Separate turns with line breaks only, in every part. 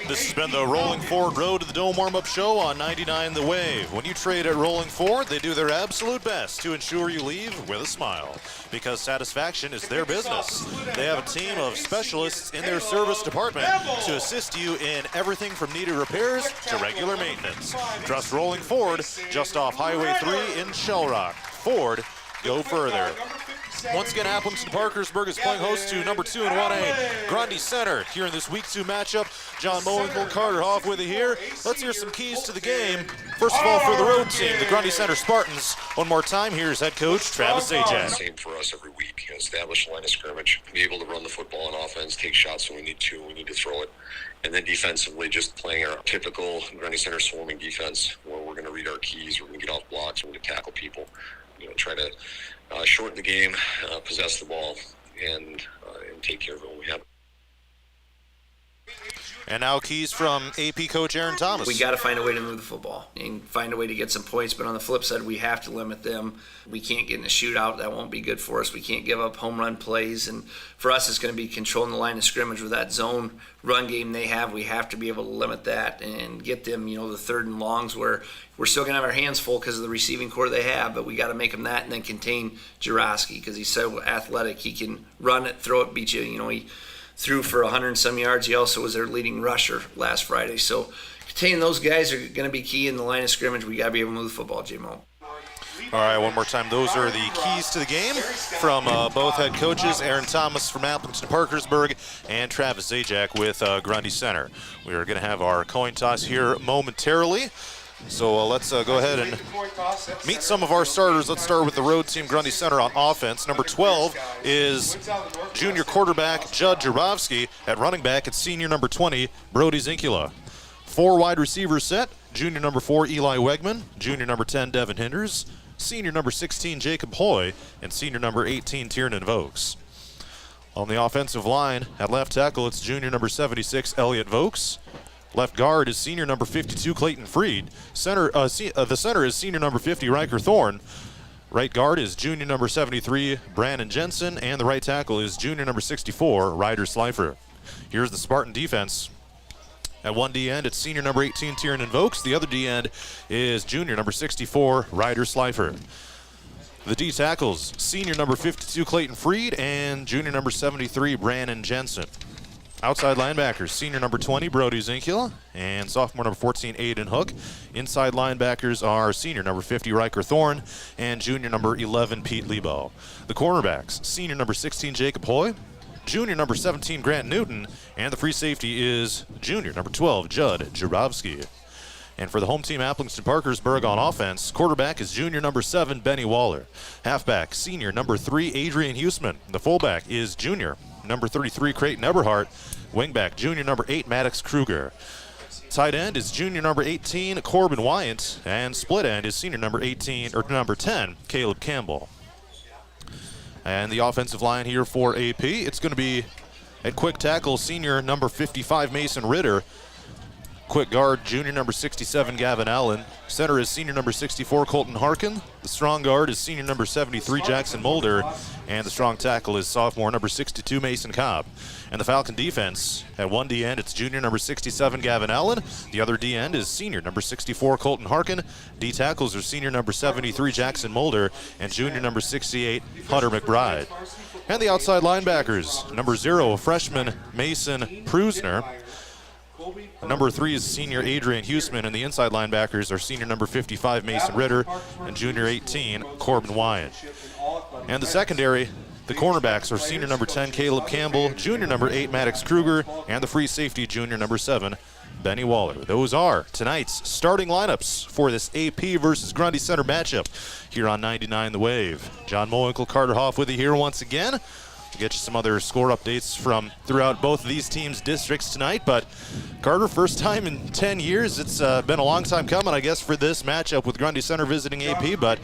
This has been the Rolling Ford Road to the Dome warm-up show on 99 The Wave. When you trade at Rolling Ford, they do their absolute best to ensure you leave with a smile, because satisfaction is their business. They have a team of specialists in their service department to assist you in everything from needed repairs to regular maintenance. Trust Rolling Ford just off Highway 3 in Shell Rock. Ford, go further. Once again, Appleton Parkersburg is playing host to number 2 in 1A, Grundy Center, here in this Week 2 matchup. John Mowinkle, Carter Hoff with you here. Let's hear some keys to the game. First of all, for the road team, the Grundy Center Spartans. One more time, here's head coach Travis Zajac.
Same for us every week. Establish a line of scrimmage, be able to run the football on offense, take shots when we need to throw it. And then defensively, just playing our typical Grundy Center swarming defense, where we're going to read our keys, we're going to get off blocks, we're going to tackle people. Try to shorten the game, possess the ball, and take care of it when we have it.
And now keys from AP coach Aaron Thomas.
We got to find a way to move the football and find a way to get some points, but on the flip side, we have to limit them. We can't get in a shootout. That won't be good for us. We can't give up home run plays, and for us, it's going to be controlling the line of scrimmage with that zone run game they have. We have to be able to limit that and get them, the third and longs, where we're still going to have our hands full because of the receiving core they have, but we got to make them that and then contain Jurowski because he's so athletic. He can run it, throw it, beat you. He threw for 100 and some yards. He also was their leading rusher last Friday. So containing those guys are going to be key in the line of scrimmage. We got to be able to move the football, J-Mo.
All right, one more time. Those are the keys to the game from both head coaches, Aaron Thomas from Appleton Parkersburg and Travis Zajac with Grundy Center. We are going to have our coin toss here momentarily. So let's go ahead and meet some of our starters. Let's start with the road team, Grundy Center on offense. Number 12 is junior quarterback Judd Jurowski. At running back, it's senior number 20, Brody Zinkula. 4 wide receivers set, junior number 4, Eli Wegman, junior number 10, Devin Hinders, senior number 16, Jacob Hoy, and senior number 18, Tiernan Vokes. On the offensive line, at left tackle, it's junior number 76, Elliot Vokes. Left guard is senior number 52, Clayton Freed. The center is senior number 50, Riker Thorne. Right guard is junior number 73, Brandon Jensen. And the right tackle is junior number 64, Ryder Slifer. Here's the Spartan defense. At one D end, it's senior number 18, Tiernan Vokes. The other D end is junior number 64, Ryder Slifer. The D tackles, senior number 52, Clayton Freed, and junior number 73, Brandon Jensen. Outside linebackers, senior number 20, Brody Zinkula, and sophomore number 14, Aiden Hook. Inside linebackers are senior number 50, Riker Thorne, and junior number 11, Pete Lebo. The cornerbacks, senior number 16, Jacob Hoy, junior number 17, Grant Newton, and the free safety is junior number 12, Judd Jurowski. And for the home team, Appleton Parkersburg on offense, quarterback is junior number 7, Benny Waller. Halfback, senior number 3, Adrian Huseman. The fullback is junior number 33, Creighton Eberhardt. Wingback, junior number 8, Maddox Kruger. Tight end is junior number 18, Corbin Wyant. And split end is senior number 10, Caleb Campbell. And the offensive line here for AP, it's going to be at quick tackle, senior number 55, Mason Ritter. Quick guard, junior number 67, Gavin Allen. Center is senior number 64, Colton Harkin. The strong guard is senior number 73, Jackson Mulder. And the strong tackle is sophomore number 62, Mason Cobb. And the Falcon defense, at one D end, it's junior number 67, Gavin Allen. The other D end is senior number 64, Colton Harkin. D tackles are senior number 73, Jackson Mulder, and junior number 68, Hunter McBride. And the outside linebackers, number 0, freshman Mason Prusner. Number 3 is senior Adrian Huseman, and the inside linebackers are senior number 55, Mason Ritter, and junior 18, Corbin Wyant. And the secondary, the cornerbacks are senior number 10, Caleb Campbell, junior number 8, Maddox Kruger, and the free safety, junior number 7, Benny Waller. Those are tonight's starting lineups for this AP versus Grundy Center matchup here on 99 The Wave. John Mowinkle, Carter Hoff with you here once again. We'll get you some other score updates from throughout both of these teams' districts tonight. But Carter, first time in 10 years. It's been a long time coming, I guess, for this matchup with Grundy Center visiting AP. But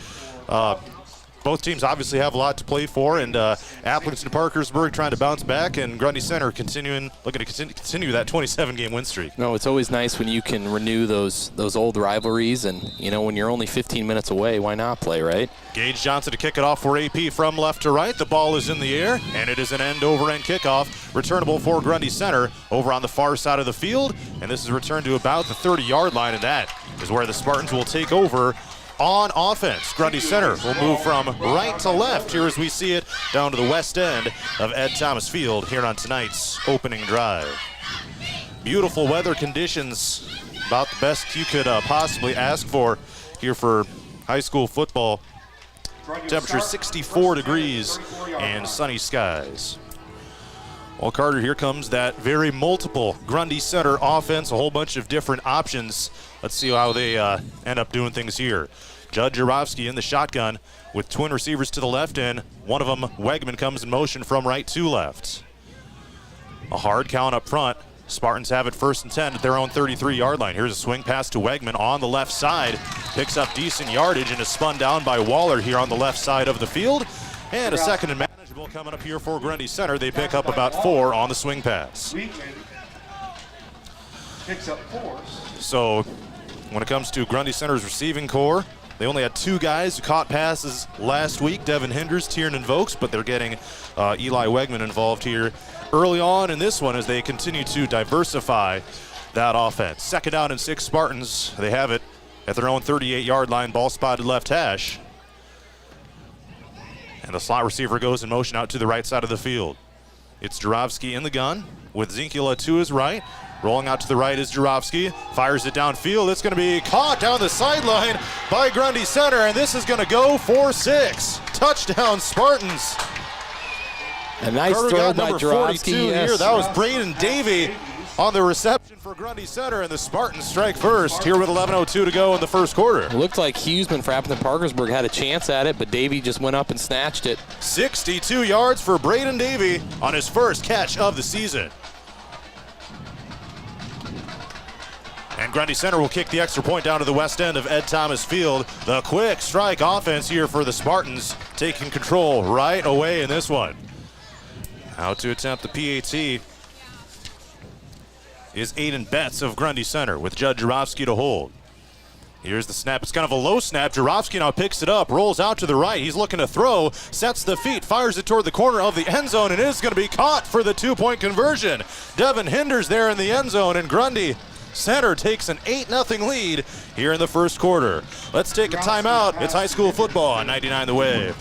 both teams obviously have a lot to play for, and Appleton Parkersburg trying to bounce back, and Grundy Center looking to continue that 27-game win streak.
No, it's always nice when you can renew those old rivalries, and when you're only 15 minutes away, why not play, right?
Gage Johnson to kick it off for AP from left to right. The ball is in the air, and it is an end-over-end kickoff, returnable for Grundy Center over on the far side of the field, and this is returned to about the 30-yard line, and that is where the Spartans will take over on offense. Grundy Center will move from right to left here as we see it down to the west end of Ed Thomas Field here on tonight's opening drive. Beautiful weather conditions, about the best you could possibly ask for here for high school football. Temperature 64 degrees and sunny skies. Well, Carter, here comes that very multiple Grundy Center offense, a whole bunch of different options. Let's see how they end up doing things here. Judd Jarofsky in the shotgun with twin receivers to the left end. One of them, Wegman, comes in motion from right to left. A hard count up front. Spartans have it 1st and 10 at their own 33-yard line. Here's a swing pass to Wegman on the left side. Picks up decent yardage and is spun down by Waller here on the left side of the field. And a second and manageable coming up here for Grundy Center. They pick up about 4 on the swing pass.
Picks up 4.
So when it comes to Grundy Center's receiving core, they only had 2 guys who caught passes last week, Devin Hinders, Tiernan Vokes, but they're getting Eli Wegman involved here early on in this one as they continue to diversify that offense. 2nd down and 6 Spartans. They have it at their own 38-yard line, ball spotted left hash. And the slot receiver goes in motion out to the right side of the field. It's Jarofsky in the gun with Zinkula to his right. Rolling out to the right is Jarofsky. Fires it downfield. It's going to be caught down the sideline by Grundy Center, and this is going to go for 6. Touchdown, Spartans.
A nice
Carter
throw
got
by
number
Jarofsky.
42 here. That was Braden Davey on the reception for Grundy Center, and the Spartans strike first here with 11:02 to go in the first quarter.
It looked like Huseman for Appleton Parkersburg had a chance at it, but Davey just went up and snatched it.
62 yards for Braden Davey on his first catch of the season. And Grundy Center will kick the extra point down to the west end of Ed Thomas Field. The quick strike offense here for the Spartans, taking control right away in this one. Out to attempt the PAT is Aiden Betts of Grundy Center with Judd Jarofsky to hold. Here's the snap. It's kind of a low snap. Jarofsky now picks it up, rolls out to the right. He's looking to throw, sets the feet, fires it toward the corner of the end zone, and it is going to be caught for the 2-point conversion. Devin Hinders there in the end zone, and Grundy Center takes an 8-0 lead here in the first quarter. Let's take a timeout. It's high school football on 99 The Wave.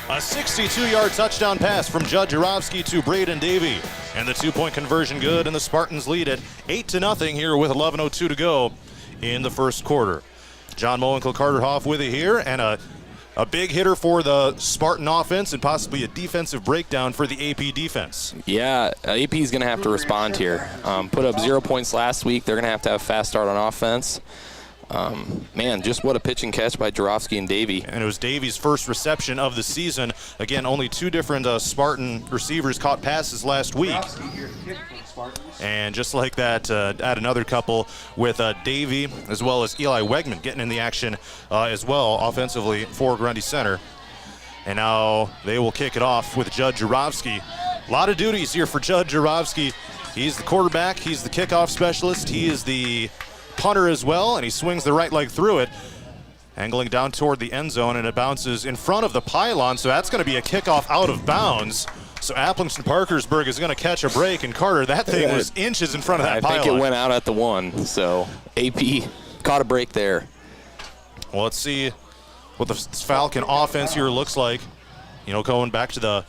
A 62-yard touchdown pass from Judd Jarofsky to Braden Davey. And the 2-point conversion good, and the Spartans lead it 8-0 here with 11:02 to go in the first quarter. John Mowinkle, Carter Hoff with it here, and a big hitter for the Spartan offense and possibly a defensive breakdown for the AP defense.
Yeah, AP is going to have to respond here. Put up 0 points last week. They're going to have a fast start on offense. Man, just what a pitch and catch by Jarofsky and Davey.
And it was Davey's first reception of the season. Again, only 2 different Spartan receivers caught passes last week. And just like that, add another couple with Davey as well as Eli Wegman getting in the action as well offensively for Grundy Center. And now they will kick it off with Judd Jarofsky. A lot of duties here for Judd Jarofsky. He's the quarterback. He's the kickoff specialist. He is the punter as well, and he swings the right leg through it, angling down toward the end zone, and it bounces in front of the pylon, so that's going to be a kickoff out of bounds. So Appleton Parkersburg is going to catch a break, and Carter, that thing was inches in front of that pylon.
I think it went out at the 1, so AP caught a break there.
Well, let's see what the Falcon offense here looks like. You know, going back to the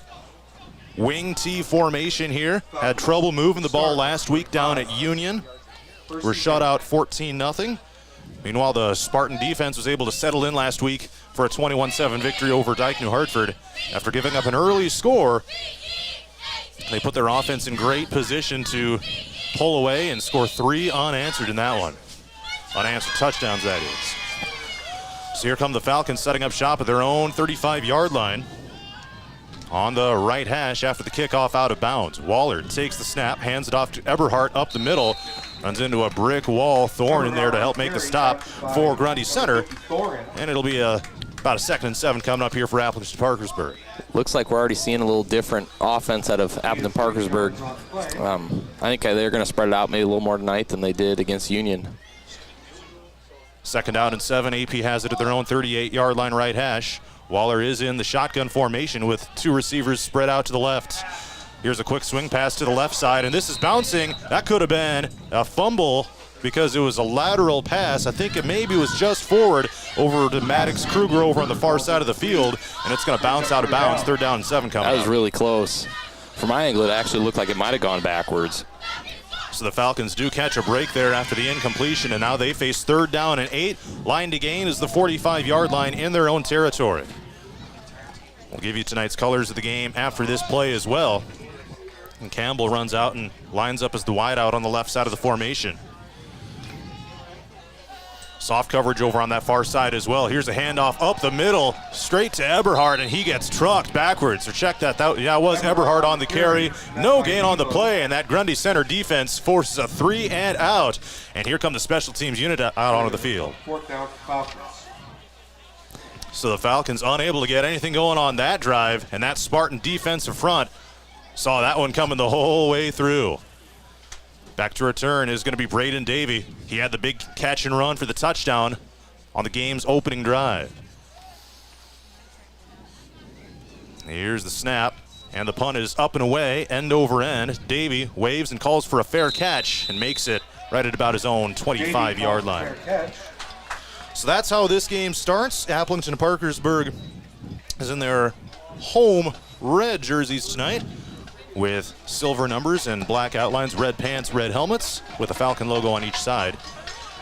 wing T formation here. Had trouble moving the ball last week down at Union. We're shut out 14-0. Meanwhile, the Spartan defense was able to settle in last week for a 21-7 victory over Dyke New Hartford. After giving up an early score, they put their offense in great position to pull away and score 3 unanswered in that one. Unanswered touchdowns, that is. So here come the Falcons setting up shop at their own 35-yard line. On the right hash after the kickoff out of bounds. Waller takes the snap, hands it off to Eberhardt up the middle. Runs into a brick wall. Thorne in there to help make the stop for Grundy Center. And it'll be about a 2nd and 7 coming up here for Appleton Parkersburg.
Looks like we're already seeing a little different offense out of Appleton Parkersburg. I think they're going to spread it out maybe a little more tonight than they did against Union.
2nd down and 7. AP has it at their own 38-yard line right hash. Waller is in the shotgun formation with 2 receivers spread out to the left. Here's a quick swing pass to the left side, and this is bouncing. That could have been a fumble because it was a lateral pass. I think it maybe was just forward over to Maddox Kruger over on the far side of the field, and it's going to bounce out of bounds. 3rd down and 7 coming up.
That was really close. From my angle, it actually looked like it might have gone backwards.
So the Falcons do catch a break there after the incompletion, and now they face 3rd down and 8. Line to gain is the 45-yard line in their own territory. We'll give you tonight's colors of the game after this play as well. And Campbell runs out and lines up as the wideout on the left side of the formation. Soft coverage over on that far side as well. Here's a handoff up the middle, straight to Eberhardt, and he gets trucked backwards. So check that out. Yeah, it was Eberhardt on the carry. No gain on the play, and that Grundy Center defense forces a 3 and out. And here come the special teams unit out onto the field.
4th down Falcons.
So the Falcons unable to get anything going on that drive, and that Spartan defensive front saw that one coming the whole way through. Back to return is going to be Braden Davey. He had the big catch and run for the touchdown on the game's opening drive. Here's the snap, and the punt is up and away, end over end. Davey waves and calls for a fair catch and makes it right at about his own 25-yard line. So that's how this game starts. Appleton Parkersburg is in their home red jerseys tonight, with silver numbers and black outlines, red pants, red helmets, with a Falcon logo on each side.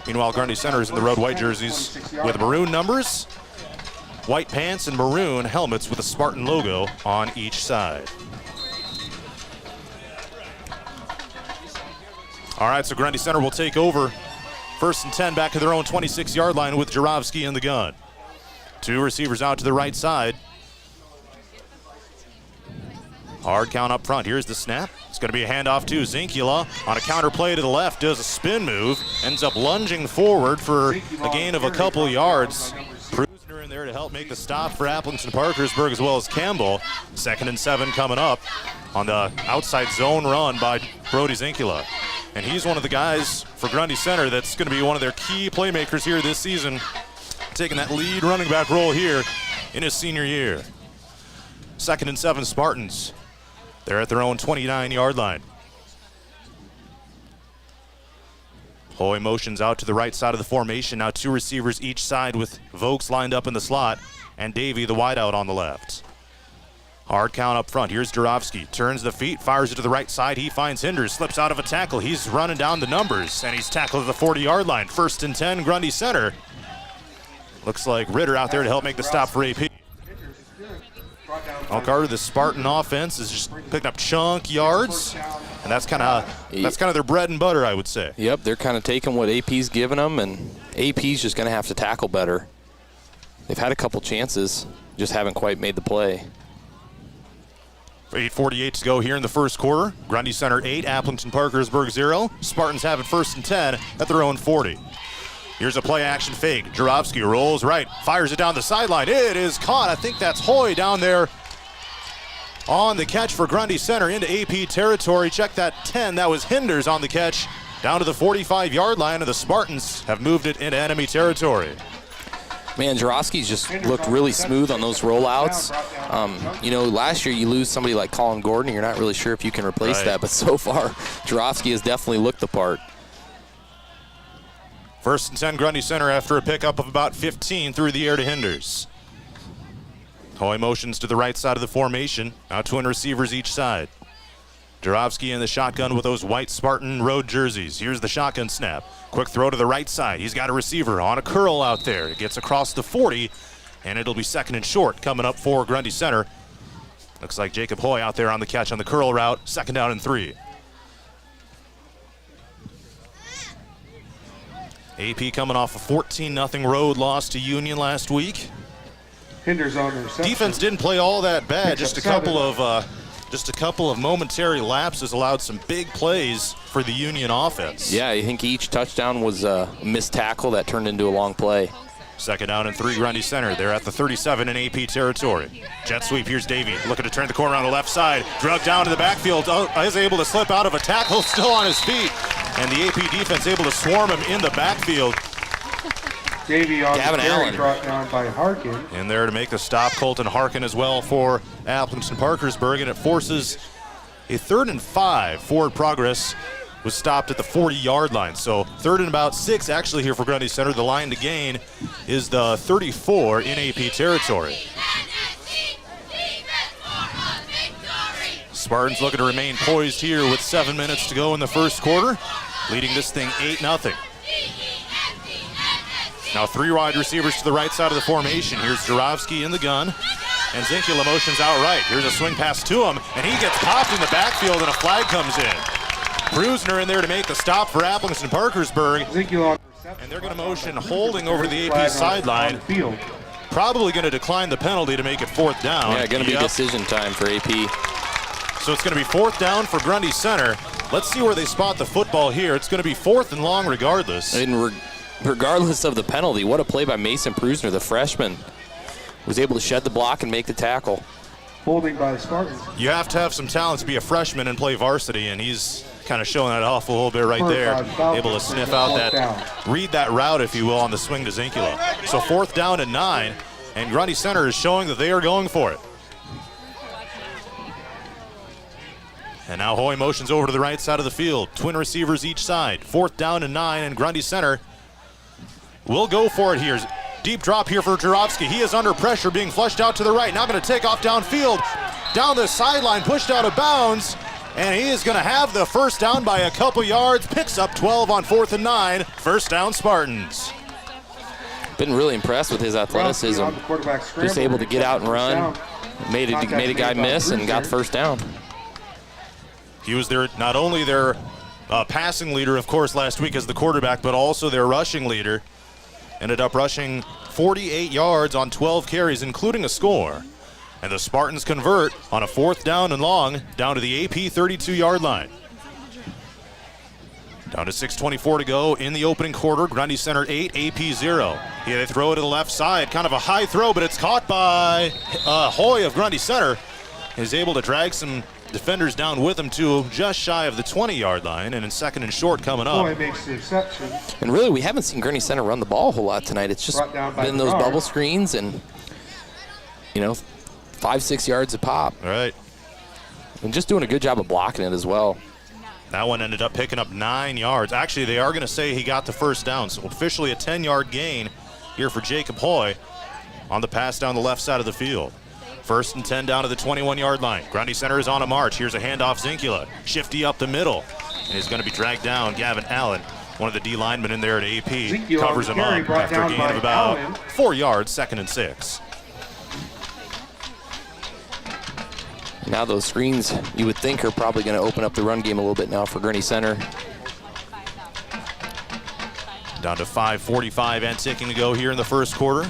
Meanwhile, Grundy Center is in the red white jerseys with maroon numbers, white pants, and maroon helmets with a Spartan logo on each side. All right, so Grundy Center will take over. 1st and 10 back to their own 26-yard line with Jarofsky in the gun. 2 receivers out to the right side. Hard count up front. Here's the snap. It's going to be a handoff to Zinkula on a counter play to the left. Does a spin move. Ends up lunging forward for a gain of a couple yards. Prusner in there to help make the stop for Appleton Parkersburg as well as Campbell. 2nd and 7 coming up on the outside zone run by Brody Zinkula. And he's one of the guys for Grundy Center that's going to be one of their key playmakers here this season, taking that lead running back role here in his senior year. 2nd and 7 Spartans. They're at their own 29-yard line. Hoy motions out to the right side of the formation. Now 2 receivers each side with Vokes lined up in the slot and Davey the wideout on the left. Hard count up front. Here's Jarofsky. Turns the feet, fires it to the right side. He finds Hinders, slips out of a tackle. He's running down the numbers, and he's tackled at the 40-yard line. 1st and 10, Grundy Center. Looks like Ritter out there to help make the stop for AP. Carter, the Spartan offense is just picking up chunk yards, and that's kind of their bread and butter, I would say.
Yep, they're kind of taking what AP's giving them, and AP's just going to have to tackle better. They've had a couple chances, just haven't quite made the play.
8:48 to go here in the first quarter. Grundy Center 8, Appleton Parkersburg 0. Spartans have it 1st and 10 at their own 40. Here's a play-action fake. Jarofsky rolls right, fires it down the sideline. It is caught. I think that's Hoy down there on the catch for Grundy Center into AP territory. Check that 10. That was Hinders on the catch down to the 45-yard line, and the Spartans have moved it into enemy territory.
Man, Jarofsky's just looked really smooth on those rollouts. Last year you lose somebody like Colin Gordon, you're not really sure if you can replace that, but so far, Jarofsky has definitely looked the part.
1st and 10, Grundy Center after a pickup of about 15 through the air to Hinders. Hoy motions to the right side of the formation. Now 2 receivers each side. Jarofsky in the shotgun with those white Spartan road jerseys. Here's the shotgun snap. Quick throw to the right side. He's got a receiver on a curl out there. It gets across the 40, and it'll be 2nd and short coming up for Grundy Center. Looks like Jacob Hoy out there on the catch on the curl route. 2nd down and 3. AP coming off a 14-0 road loss to Union last week.
Hinders on reception.
Defense didn't play all that bad. Just a couple of momentary lapses allowed some big plays for the Union offense.
Yeah, I think each touchdown was a missed tackle that turned into a long play.
2nd down and 3, Grundy Center. They're at the 37 in AP territory. Jet sweep, here's Davey looking to turn the corner on the left side. Drug down to the backfield, is able to slip out of a tackle, still on his feet. And the AP defense able to swarm him in the backfield.
Davey on
Gavin
the carry,
Allen.
brought down by Harkin.
In there to make the stop, Colton Harkin as well for Appleton Parkersburg, and it forces a 3rd and 5. Forward progress was stopped at the 40-yard line. So 3rd and about 6 actually here for Grundy Center. The line to gain is the 34 in AP territory. Spartans looking to remain poised here with 7 minutes to go in the first quarter, leading this thing 8-0. Now 3 wide receivers to the right side of the formation. Here's Jarofsky in the gun, and Zinkula motions out right. Here's a swing pass to him, and he gets popped in the backfield, and a flag comes in. Brusner in there to make the stop for Appleton Parkersburg, and they're going to motion holding over the AP sideline. Probably going to decline the penalty to make it 4th down.
Yeah, going to be decision time for AP.
So it's going to be 4th down for Grundy Center. Let's see where they spot the football here. It's going to be 4th and long regardless.
And regardless of the penalty, what a play by Mason Brusner, the freshman. Was able to shed the block and make the tackle.
Holding by the Spartans.
You have to have some talent to be a freshman and play varsity, and he's kind of showing that off a little bit right there. Able to sniff out that, read that route, if you will, on the swing to Zinkula. So 4th down and 9, and Grundy Center is showing that they are going for it. And now Hoy motions over to the right side of the field. Twin receivers each side. 4th down and 9, and Grundy Center will go for it here. Deep drop here for Jarofsky. He is under pressure, being flushed out to the right. Now going to take off downfield. Down the sideline, pushed out of bounds. And he is going to have the 1st down by a couple yards. Picks up 12 on 4th and 9. 1st down Spartans.
Been really impressed with his athleticism. Just able to get out and run. Made a guy miss and got the 1st down.
He was not only their passing leader, of course, last week as the quarterback, but also their rushing leader. Ended up rushing 48 yards on 12 carries, including a score. And the Spartans convert on a 4th down and long down to the AP 32-yard line. Down to 6:24 to go in the opening quarter. Grundy Center 8, AP 0. Here they throw it to the left side. Kind of a high throw, but it's caught by Hoy of Grundy Center. Is able to drag some defenders down with him to just shy of the 20-yard line, and in 2nd and short coming up.
Hoy makes the reception.
And really, we haven't seen Grundy Center run the ball a whole lot tonight. It's just been those bubble screens and, 5-6 yards a pop.
All right.
And just doing a good job of blocking it as well.
That one ended up picking up 9 yards. Actually, they are going to say he got the 1st down, so officially a 10-yard gain here for Jacob Hoy on the pass down the left side of the field. 1st and 10 down to the 21-yard line. Grundy Center is on a march. Here's a handoff, Zinkula. Shifty up the middle. And he's going to be dragged down. Gavin Allen, one of the D linemen in there at AP,
Zinkula
covers him up after a gain of about
Allen.
4 yards, 2nd and 6.
Now those screens, you would think, are probably going to open up the run game a little bit now for Grundy Center.
Down to 5:45 and ticking to go here in the first quarter.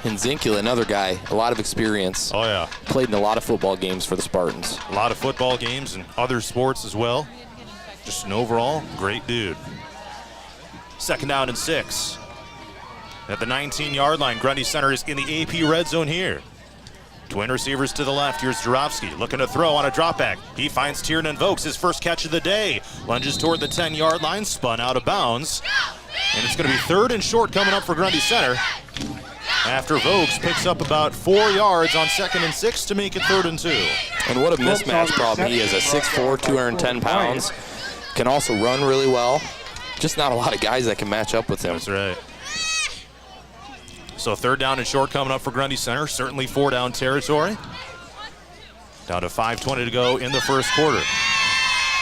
And Zinkula, another guy, a lot of experience.
Oh, yeah.
Played in a lot of football games for the Spartans.
A lot of football games and other sports as well. Just an overall great dude. 2nd down and 6. At the 19-yard line, Grundy Center is in the AP red zone here. Twin receivers to the left. Here's Jarofsky looking to throw on a drop back. He finds Tiernan Vokes, his first catch of the day. Lunges toward the 10-yard line, spun out of bounds. And it's going to be 3rd and short coming up for Grundy Center, after Vokes picks up about 4 yards on 2nd and 6 to make it 3rd and 2.
And what a mismatch problem he is. A 6'4", 210 pounds. Can also run really well. Just not a lot of guys that can match up with him.
That's right. So 3rd down and short coming up for Grundy Center. Certainly 4-down territory. Down to 5:20 to go in the first quarter.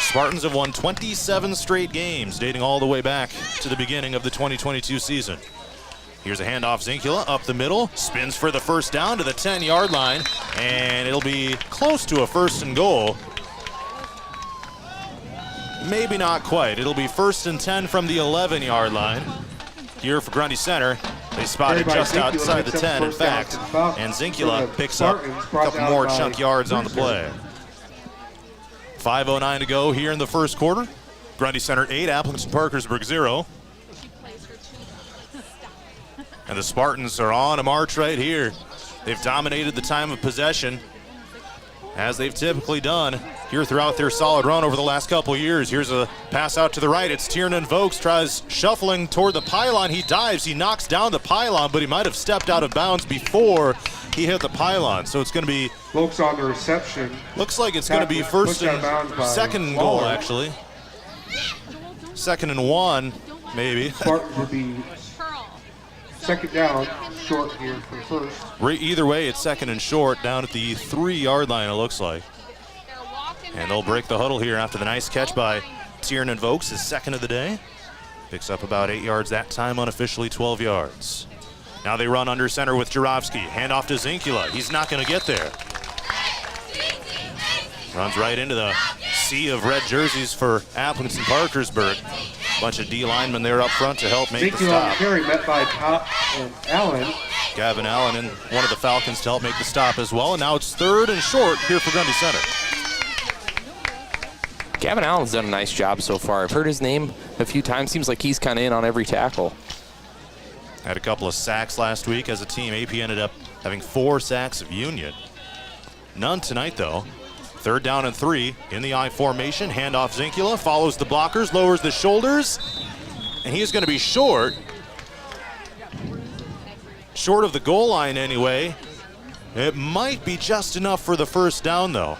Spartans have won 27 straight games, dating all the way back to the beginning of the 2022 season. Here's a handoff, Zinkula up the middle, spins for the first down to the 10-yard line, and it'll be close to a 1st and goal. Maybe not quite. It'll be 1st and 10 from the 11-yard line. Here for Grundy Center, they spotted just outside the 10, in fact, and Zinkula picks up a couple more chunk yards on the play. 5:09 to go here in the first quarter. Grundy Center 8, Appleton Parkersburg 0. And the Spartans are on a march right here. They've dominated the time of possession, as they've typically done here throughout their solid run over the last couple years. Here's a pass out to the right. It's Tiernan Vokes, tries shuffling toward the pylon. He dives, he knocks down the pylon, but he might have stepped out of bounds before he hit the pylon. So it's going to be
Vokes on the reception.
Looks like it's going to be second and goal, actually. 2nd and 1, maybe.
Spartans would be second down, short here for first.
Either way, it's 2nd and short down at the 3-yard line, it looks like. And they'll break the huddle here after the nice catch by Tiernan Vokes, his 2nd of the day. Picks up about 8 yards that time, unofficially 12 yards. Now they run under center with Jarofsky. Handoff to Zinkula. He's not going to get there. Runs right into the sea of red jerseys for Appleton Parkersburg. Bunch of D linemen there up front to help make the stop.
Carry met by Pop and Allen.
Gavin Allen and one of the Falcons to help make the stop as well. And now it's 3rd and short here for Grundy Center.
Gavin Allen's done a nice job so far. I've heard his name a few times. Seems like he's kind of in on every tackle.
Had a couple of sacks last week as a team. AP ended up having 4 sacks of Union. None tonight, though. 3rd down and 3 in the I formation. Handoff Zinkula, follows the blockers, lowers the shoulders, and he's going to be short. Short of the goal line anyway. It might be just enough for the first down, though.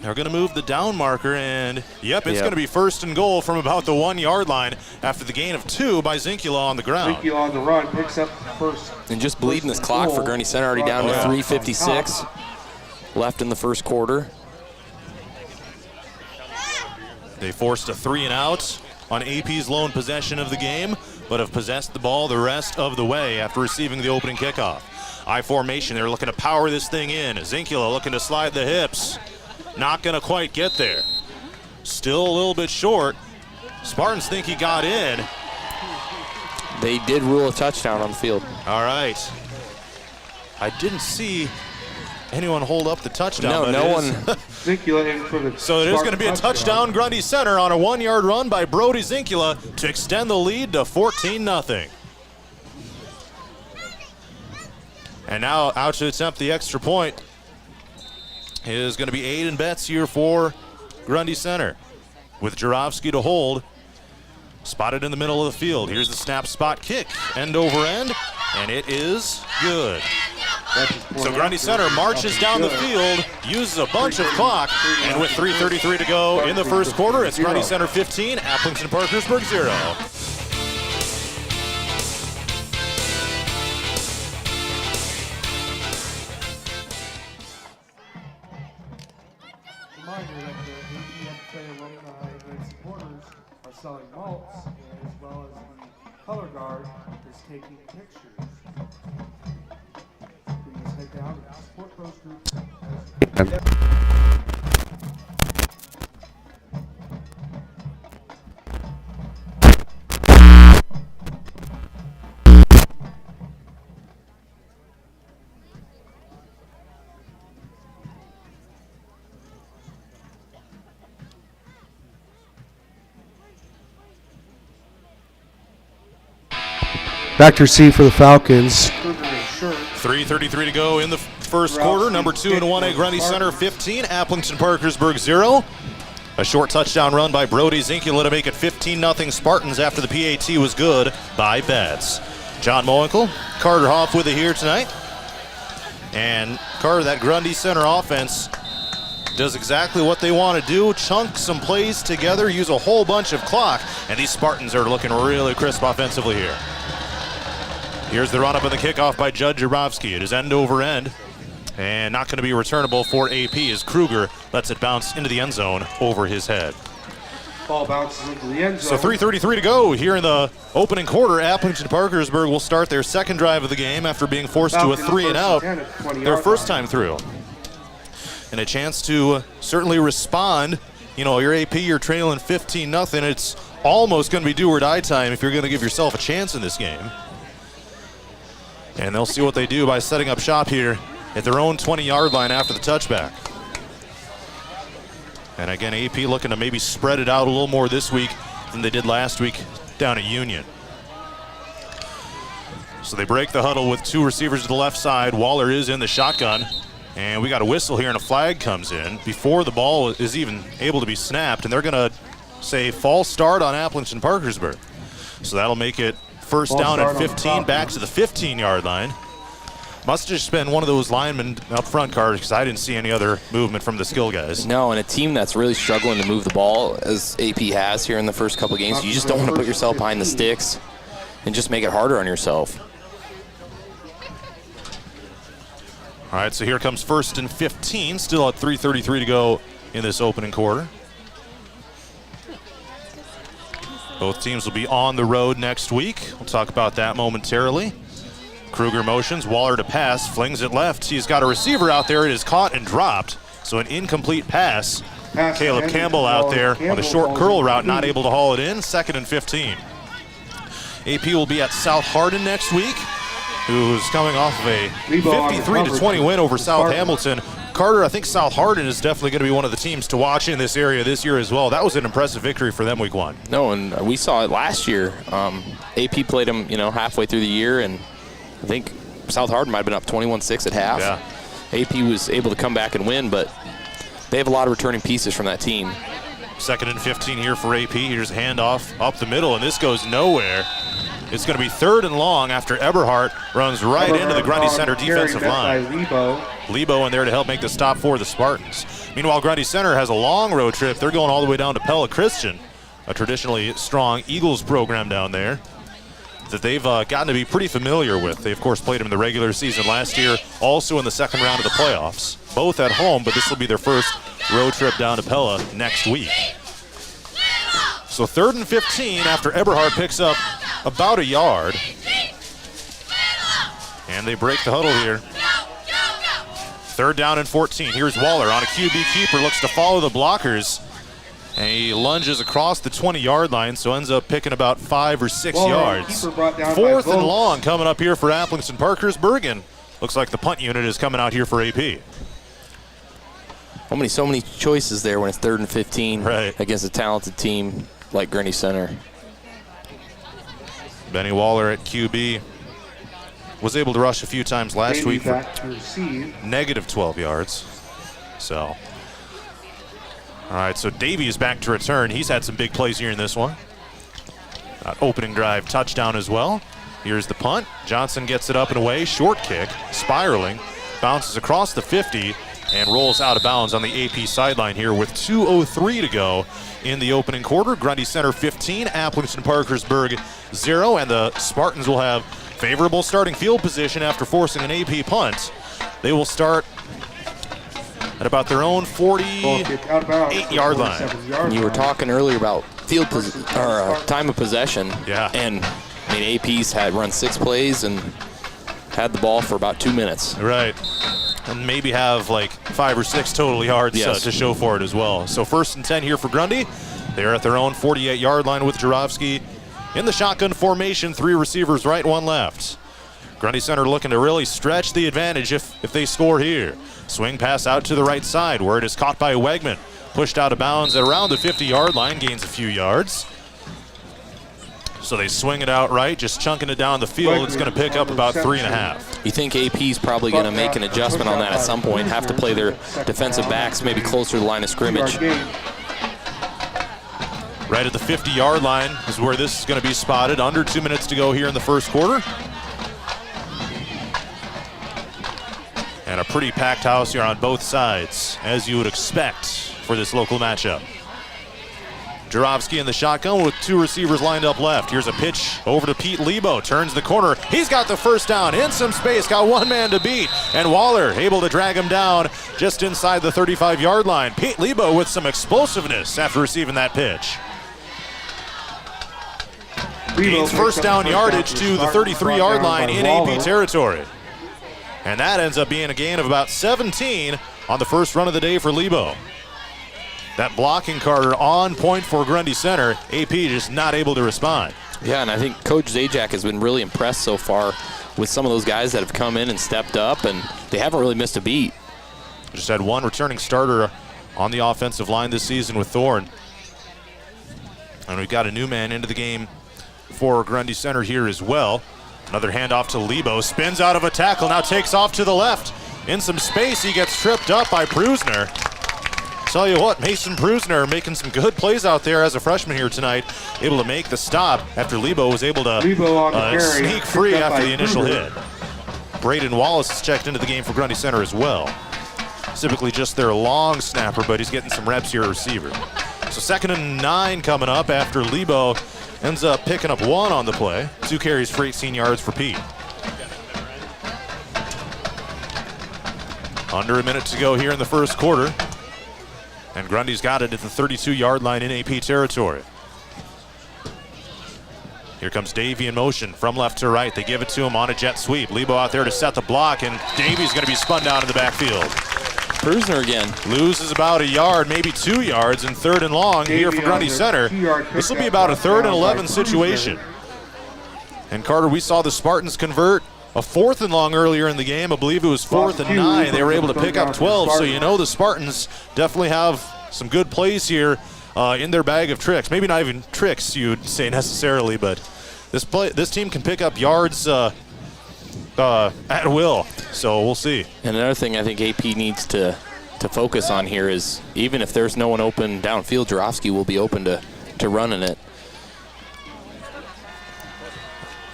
They're going to move the down marker, and yep, it's going to be 1st and goal from about the 1-yard line after the gain of 2 by Zinkula on the ground.
Zinkula on the run, picks up first.
And just bleeding this clock for Grundy Center, already down to 3:56 left in the first quarter.
They forced a 3 and out on AP's lone possession of the game, but have possessed the ball the rest of the way after receiving the opening kickoff. I formation, they're looking to power this thing in. Zinkula looking to slide the hips. Not going to quite get there. Still a little bit short. Spartans think he got in.
They did rule a touchdown on the field.
All right. I didn't see anyone hold up the touchdown.
No one.
Zinkula in for the
So it is going to be a touchdown, Grundy Center, on a 1-yard run by Brody Zinkula to extend the lead to 14-0. And now out to attempt the extra point is going to be Aiden Betts here for Grundy Center, with Jarofsky to hold. Spotted in the middle of the field. Here's the snap, spot kick, end over end, and it is good. So Grundy Center marches down the field, uses a bunch of clock, and with 3:33 to go in the first quarter, it's Grundy Center 15, Appleton Parkersburg 0.
Selling malts, as well as the color guard is taking pictures. Please head down to support those groups. Back to receive for the Falcons.
3:33 to go in the first quarter. Number 2 and 1A Grundy Center 15, Appleton Parkersburg 0. A short touchdown run by Brody Zinkula to make it 15-0 Spartans after the PAT was good by Betts. John Moenkel, Carter Hoff with it here tonight. And Carter, that Grundy Center offense does exactly what they want to do, chunk some plays together, use a whole bunch of clock, and these Spartans are looking really crisp offensively here. Here's the run-up and the kickoff by Judd Jarofsky. It is end over end. And not going to be returnable for AP as Kruger lets it bounce into the end zone over his head.
Ball bounces into the end zone.
So 3:33 to go here in the opening quarter. Appleton-Parkersburg will start their second drive of the game after being forced to a 3-and-out their first time through. And a chance to certainly respond. You know, your AP, you're trailing 15-0. It's almost going to be do or die time if you're going to give yourself a chance in this game. And they'll see what they do by setting up shop here at their own 20-yard line after the touchback. And again, AP looking to maybe spread it out a little more this week than they did last week down at Union. So they break the huddle with two receivers to the left side. Waller is in the shotgun. And we got a whistle here and a flag comes in before the ball is even able to be snapped. And they're going to say false start on Appleton-Parkersburg. So that'll make it first down and 15 back to the 15-yard line. Must have just been one of those linemen up front, Carter, because I didn't see any other movement from the skill guys.
No, and a team that's really struggling to move the ball, as AP has here in the first couple games, you just don't want to put yourself behind the sticks and just make it harder on yourself.
All right, so here comes first and 15, still at 3:33 to go in this opening quarter. Both teams will be on the road next week. We'll talk about that momentarily. Kruger motions, Waller to pass, flings it left. He's got a receiver out there. It is caught and dropped, so an incomplete pass. Caleb Campbell out there on the short curl route, not able to haul it in. 2nd and 15. AP will be at South Hardin next week, who's coming off of a 53-20 win over South Hamilton. Carter, I think South Hardin is definitely going to be one of the teams to watch in this area this year as well. That was an impressive victory for them week 1.
No, and we saw it last year. AP played them, halfway through the year, and I think South Hardin might have been up 21-6 at half.
Yeah.
AP was able to come back and win, but they have a lot of returning pieces from that team.
2nd and 15 here for AP. Here's a handoff up the middle, and this goes nowhere. It's going to be 3rd and long after Eberhardt runs right into the Grundy Center defensive line. Lebo in there to help make the stop for the Spartans. Meanwhile, Grundy Center has a long road trip. They're going all the way down to Pella Christian, a traditionally strong Eagles program down there that they've gotten to be pretty familiar with. They, of course, played them in the regular season last year, also in the second round of the playoffs. Both at home, but this will be their first road trip down to Pella next week. So 3rd and 15 after Eberhardt picks up about a yard. And they break the huddle here. 3rd down and 14. Here's Waller on a QB keeper, looks to follow the blockers. And he lunges across the 20-yard line, so ends up picking about 5 or 6 yards. 4th and long coming up here for Appleton-Parkersburg, and looks like the punt unit is coming out here for AP.
So many choices there when it's 3rd and 15
right
against a talented team like Grundy Center.
Benny Waller at QB was able to rush a few times last week for negative 12 yards. So. All right, so Davey is back to return. He's had some big plays here in this one. Opening drive touchdown as well. Here's the punt. Johnson gets it up and away. Short kick, spiraling, bounces across the 50 and rolls out of bounds on the AP sideline here with 2:03 to go in the opening quarter. Grundy Center 15, Appleton-Parkersburg 0, and the Spartans will have favorable starting field position after forcing an AP punt. They will start at about their own 48-yard line.
You were talking earlier about time of possession.
Yeah.
And AP's had run 6 plays and had the ball for about 2 minutes.
Right. And maybe have like 5 or 6 total yards to show for it as well. So 1st and 10 here for Grundy. They're at their own 48-yard line with Jarofsky in the shotgun formation. 3 receivers right, 1 left. Grundy Center looking to really stretch the advantage if they score here. Swing pass out to the right side where it is caught by Wegman. Pushed out of bounds at around the 50-yard line, gains a few yards. So they swing it out right, just chunking it down the field. It's going to pick up about 3.5.
You think AP's probably going to make an adjustment on that at some point, have to play their defensive backs maybe closer to the line of scrimmage.
Right at the 50-yard line is where this is going to be spotted. Under 2 minutes to go here in the first quarter. And a pretty packed house here on both sides, as you would expect for this local matchup. Jarofsky in the shotgun with 2 receivers lined up left. Here's a pitch over to Pete Lebo. Turns the corner. He's got the first down in some space. Got 1 man to beat. And Waller able to drag him down just inside the 35-yard line. Pete Lebo with some explosiveness after receiving that pitch. Gains first down yardage to the 33-yard line in AP territory. And that ends up being a gain of about 17 on the first run of the day for Lebo. That blocking, Carter, on point for Grundy Center. AP just not able to respond.
Yeah, and I think Coach Zajac has been really impressed so far with some of those guys that have come in and stepped up, and they haven't really missed a beat.
Just had 1 returning starter on the offensive line this season with Thorne. And we've got a new man into the game for Grundy Center here as well. Another handoff to Lebo. Spins out of a tackle, now takes off to the left. In some space, he gets tripped up by Prusner. Tell you what, Mason Prusner making some good plays out there as a freshman here tonight. Able to make the stop after Lebo was able to sneak free after the initial hit. Braden Wallace has checked into the game for Grundy Center as well. Typically just their long snapper, but he's getting some reps here at receiver. So 2nd and 9 coming up after Lebo ends up picking up 1 on the play. 2 carries for 18 yards for Pete. Under a minute to go here in the first quarter. And Grundy's got it at the 32-yard line in AP territory. Here comes Davey in motion from left to right. They give it to him on a jet sweep. Lebo out there to set the block, and Davey's going to be spun down in the backfield.
Prusner again.
Loses about a yard, maybe 2 yards, and 3rd and long here for Grundy Center. This will be about a 3rd and 11 situation. And Carter, we saw the Spartans convert a 4th and long earlier in the game. I believe it was 4th and 9. They were able to pick up 12, so you know the Spartans definitely have some good plays here in their bag of tricks. Maybe not even tricks, you'd say necessarily, but this team can pick up yards at will, so we'll see.
And another thing I think AP needs to focus on here is even if there's no one open downfield, Jarofsky will be open to running it.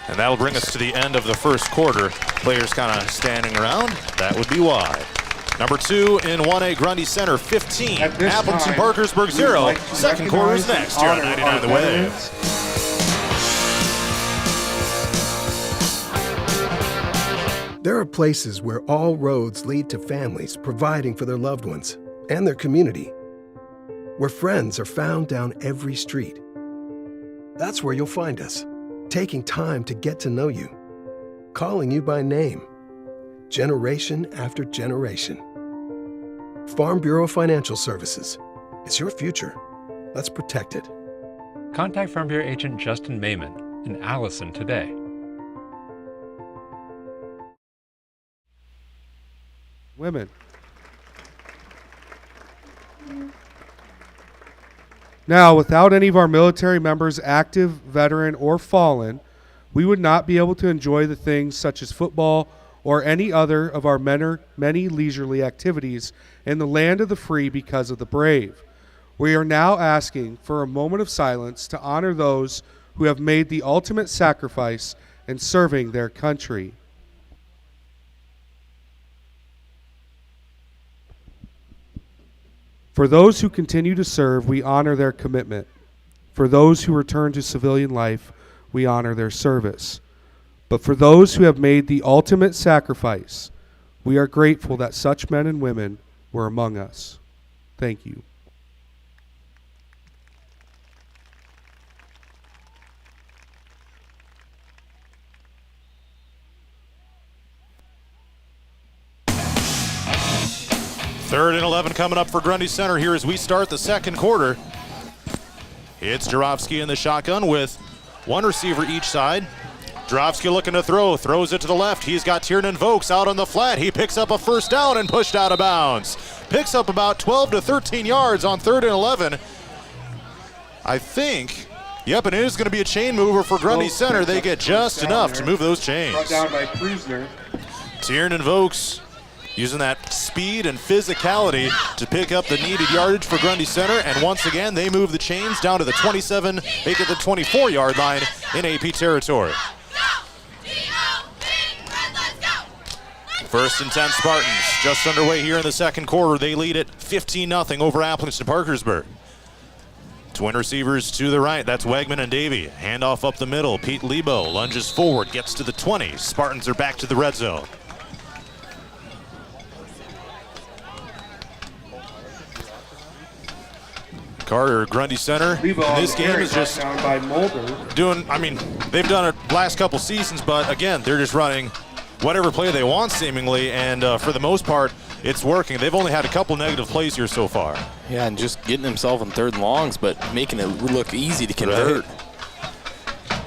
And that'll bring us to the end of the first quarter. Players kind of standing around. That would be why. Number 2 in 1A Grundy Center, 15. Appleton Parkersburg 0. Second quarter is next here on 99 The Wave.
There are places where all roads lead to families providing for their loved ones and their community. Where friends are found down every street. That's where you'll find us. Taking time to get to know you, calling you by name, generation after generation. Farm Bureau Financial Services. It's your future. Let's protect it.
Contact Farm Bureau agent Justin Mayman in Allison today.
Women. Now, without any of our military members active, veteran, or fallen, we would not be able to enjoy the things such as football or any other of our many leisurely activities in the land of the free because of the brave. We are now asking for a moment of silence to honor those who have made the ultimate sacrifice in serving their country. For those who continue to serve, we honor their commitment. For those who return to civilian life, we honor their service. But for those who have made the ultimate sacrifice, we are grateful that such men and women were among us. Thank you.
Third and 11 coming up for Grundy Center here as we start the second quarter. It's Jarofsky in the shotgun with 1 receiver each side. Jarofsky looking to throw, throws it to the left. He's got Tiernan Vokes out on the flat. He picks up a first down and pushed out of bounds. Picks up about 12 to 13 yards on 3rd and 11. I think, yep, and it is going to be a chain mover for Grundy Center. They get just enough to move those chains.
Brought down by Prusner.
Tiernan Vokes using that speed and physicality to pick up the needed yardage for Grundy Center. And once again, they move the chains down to the 27, make it the 24-yard line in AP territory. First and 10 Spartans, just underway here in the second quarter. They lead it 15-0 over Appleton Parkersburg. Twin receivers to the right. That's Wegman and Davey. Handoff up the middle. Pete Lebo lunges forward, gets to the 20. Spartans are back to the red zone. Carter, Grundy center. This game is just doing, they've done it last couple seasons, but again, they're just running whatever play they want seemingly, and for the most part, it's working. They've only had a couple negative plays here so far.
Yeah, and just getting himself in 3rd and longs, but making it look easy to convert.
Right.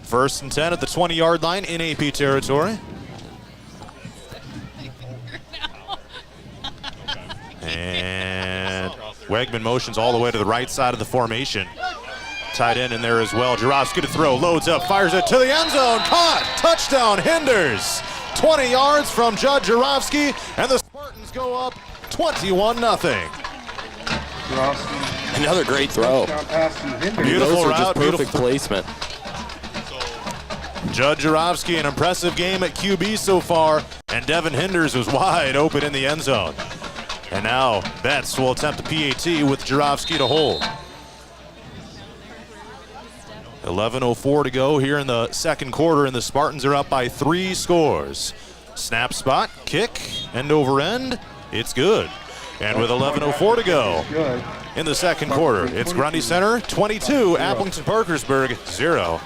1st and 10 at the 20-yard line in AP territory. And Wegman motions all the way to the right side of the formation. Tight end in there as well. Jarofsky to throw, loads up, fires it to the end zone. Caught, touchdown, Hinders. 20 yards from Judd Jarofsky, and the Spartans go up 21-0.
Another great throw.
Beautiful route,
just perfect
beautiful
placement.
Judd Jarofsky, an impressive game at QB so far, and Devin Hinders was wide open in the end zone. And now Betts will attempt the PAT with Jarofsky to hold. 11:04 to go here in the 2nd quarter, and the Spartans are up by 3 scores. Snap spot, kick, end over end. It's good. And with 11:04 to go in the 2nd quarter, it's Grundy Center 22, Appleton Parkersburg 0.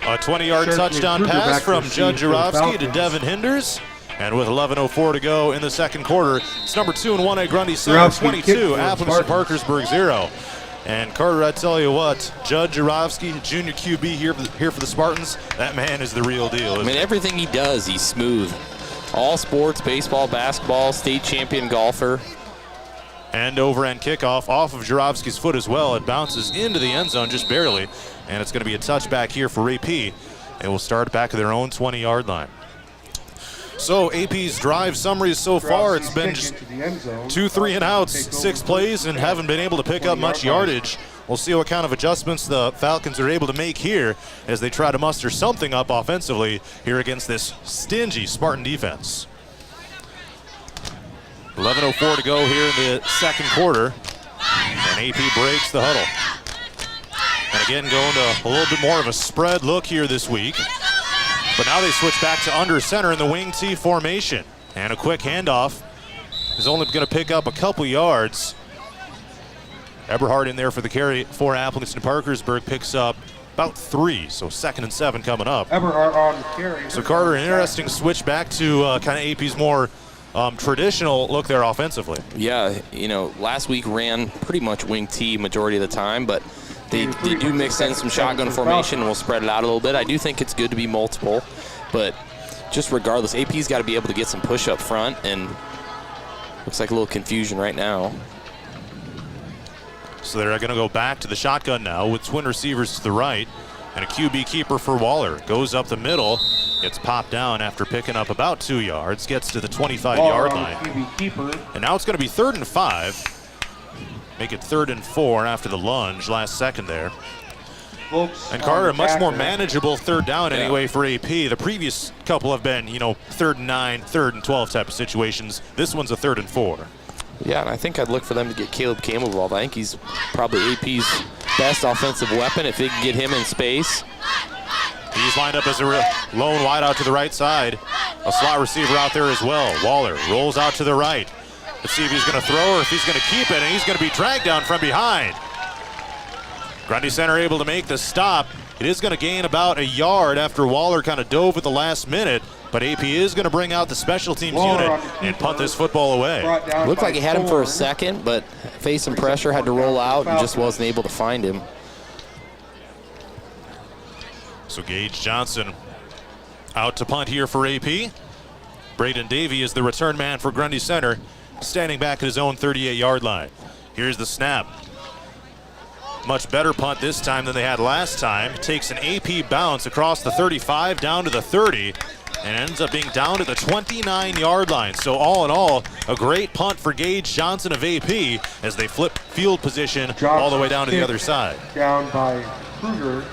A 20-yard touchdown pass from Judd Jarofsky to Devin Hinders. And with 11:04 to go in the 2nd quarter, it's number 2 and 1 at Grundy Center, 22, Appleton Parkersburg 0. And Carter, I tell you what, Judd Jarofsky, junior QB here for the Spartans, that man is the real deal.
Everything he does, he's smooth. All sports, baseball, basketball, state champion golfer.
And over-end kickoff off of Jarofsky's foot as well. It bounces into the end zone just barely, and it's going to be a touchback here for AP. It will start back at their own 20-yard line. So AP's drive summaries so far, it's been just 2 3-and-outs, 6 plays, and haven't been able to pick up much yardage. We'll see what kind of adjustments the Falcons are able to make here as they try to muster something up offensively here against this stingy Spartan defense. 11:04 to go here in the 2nd quarter, and AP breaks the huddle. And again, going to a little bit more of a spread look here this week. But now they switch back to under center in the wing T formation. And a quick handoff is only going to pick up a couple yards. Eberhard in there for the carry for Appleton Parkersburg, picks up about 3, so 2nd and 7 coming up.
Eberhard on the carry.
So Carter, an interesting switch back to kind of AP's more traditional look there offensively.
Yeah, last week ran pretty much wing T majority of the time, but they do mix in some shotgun formation, and we'll spread it out a little bit. I do think it's good to be multiple, but just regardless, AP's got to be able to get some push up front, and looks like a little confusion right now.
So they're going to go back to the shotgun now with twin receivers to the right, and a QB keeper for Waller. Goes up the middle, gets popped down after picking up about 2 yards, gets to the 25-yard line. And now it's going to be 3rd and 5. Make it 3rd and 4 after the lunge last second there. And Carter, a much more manageable 3rd down anyway for AP. The previous couple have been, 3rd and 9, 3rd and 12 type of situations. This one's a 3rd and 4.
Yeah, and I think I'd look for them to get Caleb Campbell involved. I think he's probably AP's best offensive weapon if they can get him in space.
He's lined up as a lone wide out to the right side. A slot receiver out there as well. Waller rolls out to the right. Let's see if he's going to throw or if he's going to keep it, and he's going to be dragged down from behind. Grundy Center able to make the stop It is going to gain about a yard after Waller kind of dove at the last minute, but AP is going to bring out the special teams unit and punt this football away.
Looked like he had him for a second, but faced some pressure, had to roll out, and just wasn't able to find him.
So Gage Johnson out to punt here for AP. Braden Davey is the return man for Grundy Center, standing back at his own 38-yard line. Here's the snap. Much better punt this time than they had last time. Takes an AP bounce across the 35 down to the 30 and ends up being down to the 29-yard line. So all in all, a great punt for Gage Johnson of AP as they flip field position all the way down to the other side.
Down by Kruger.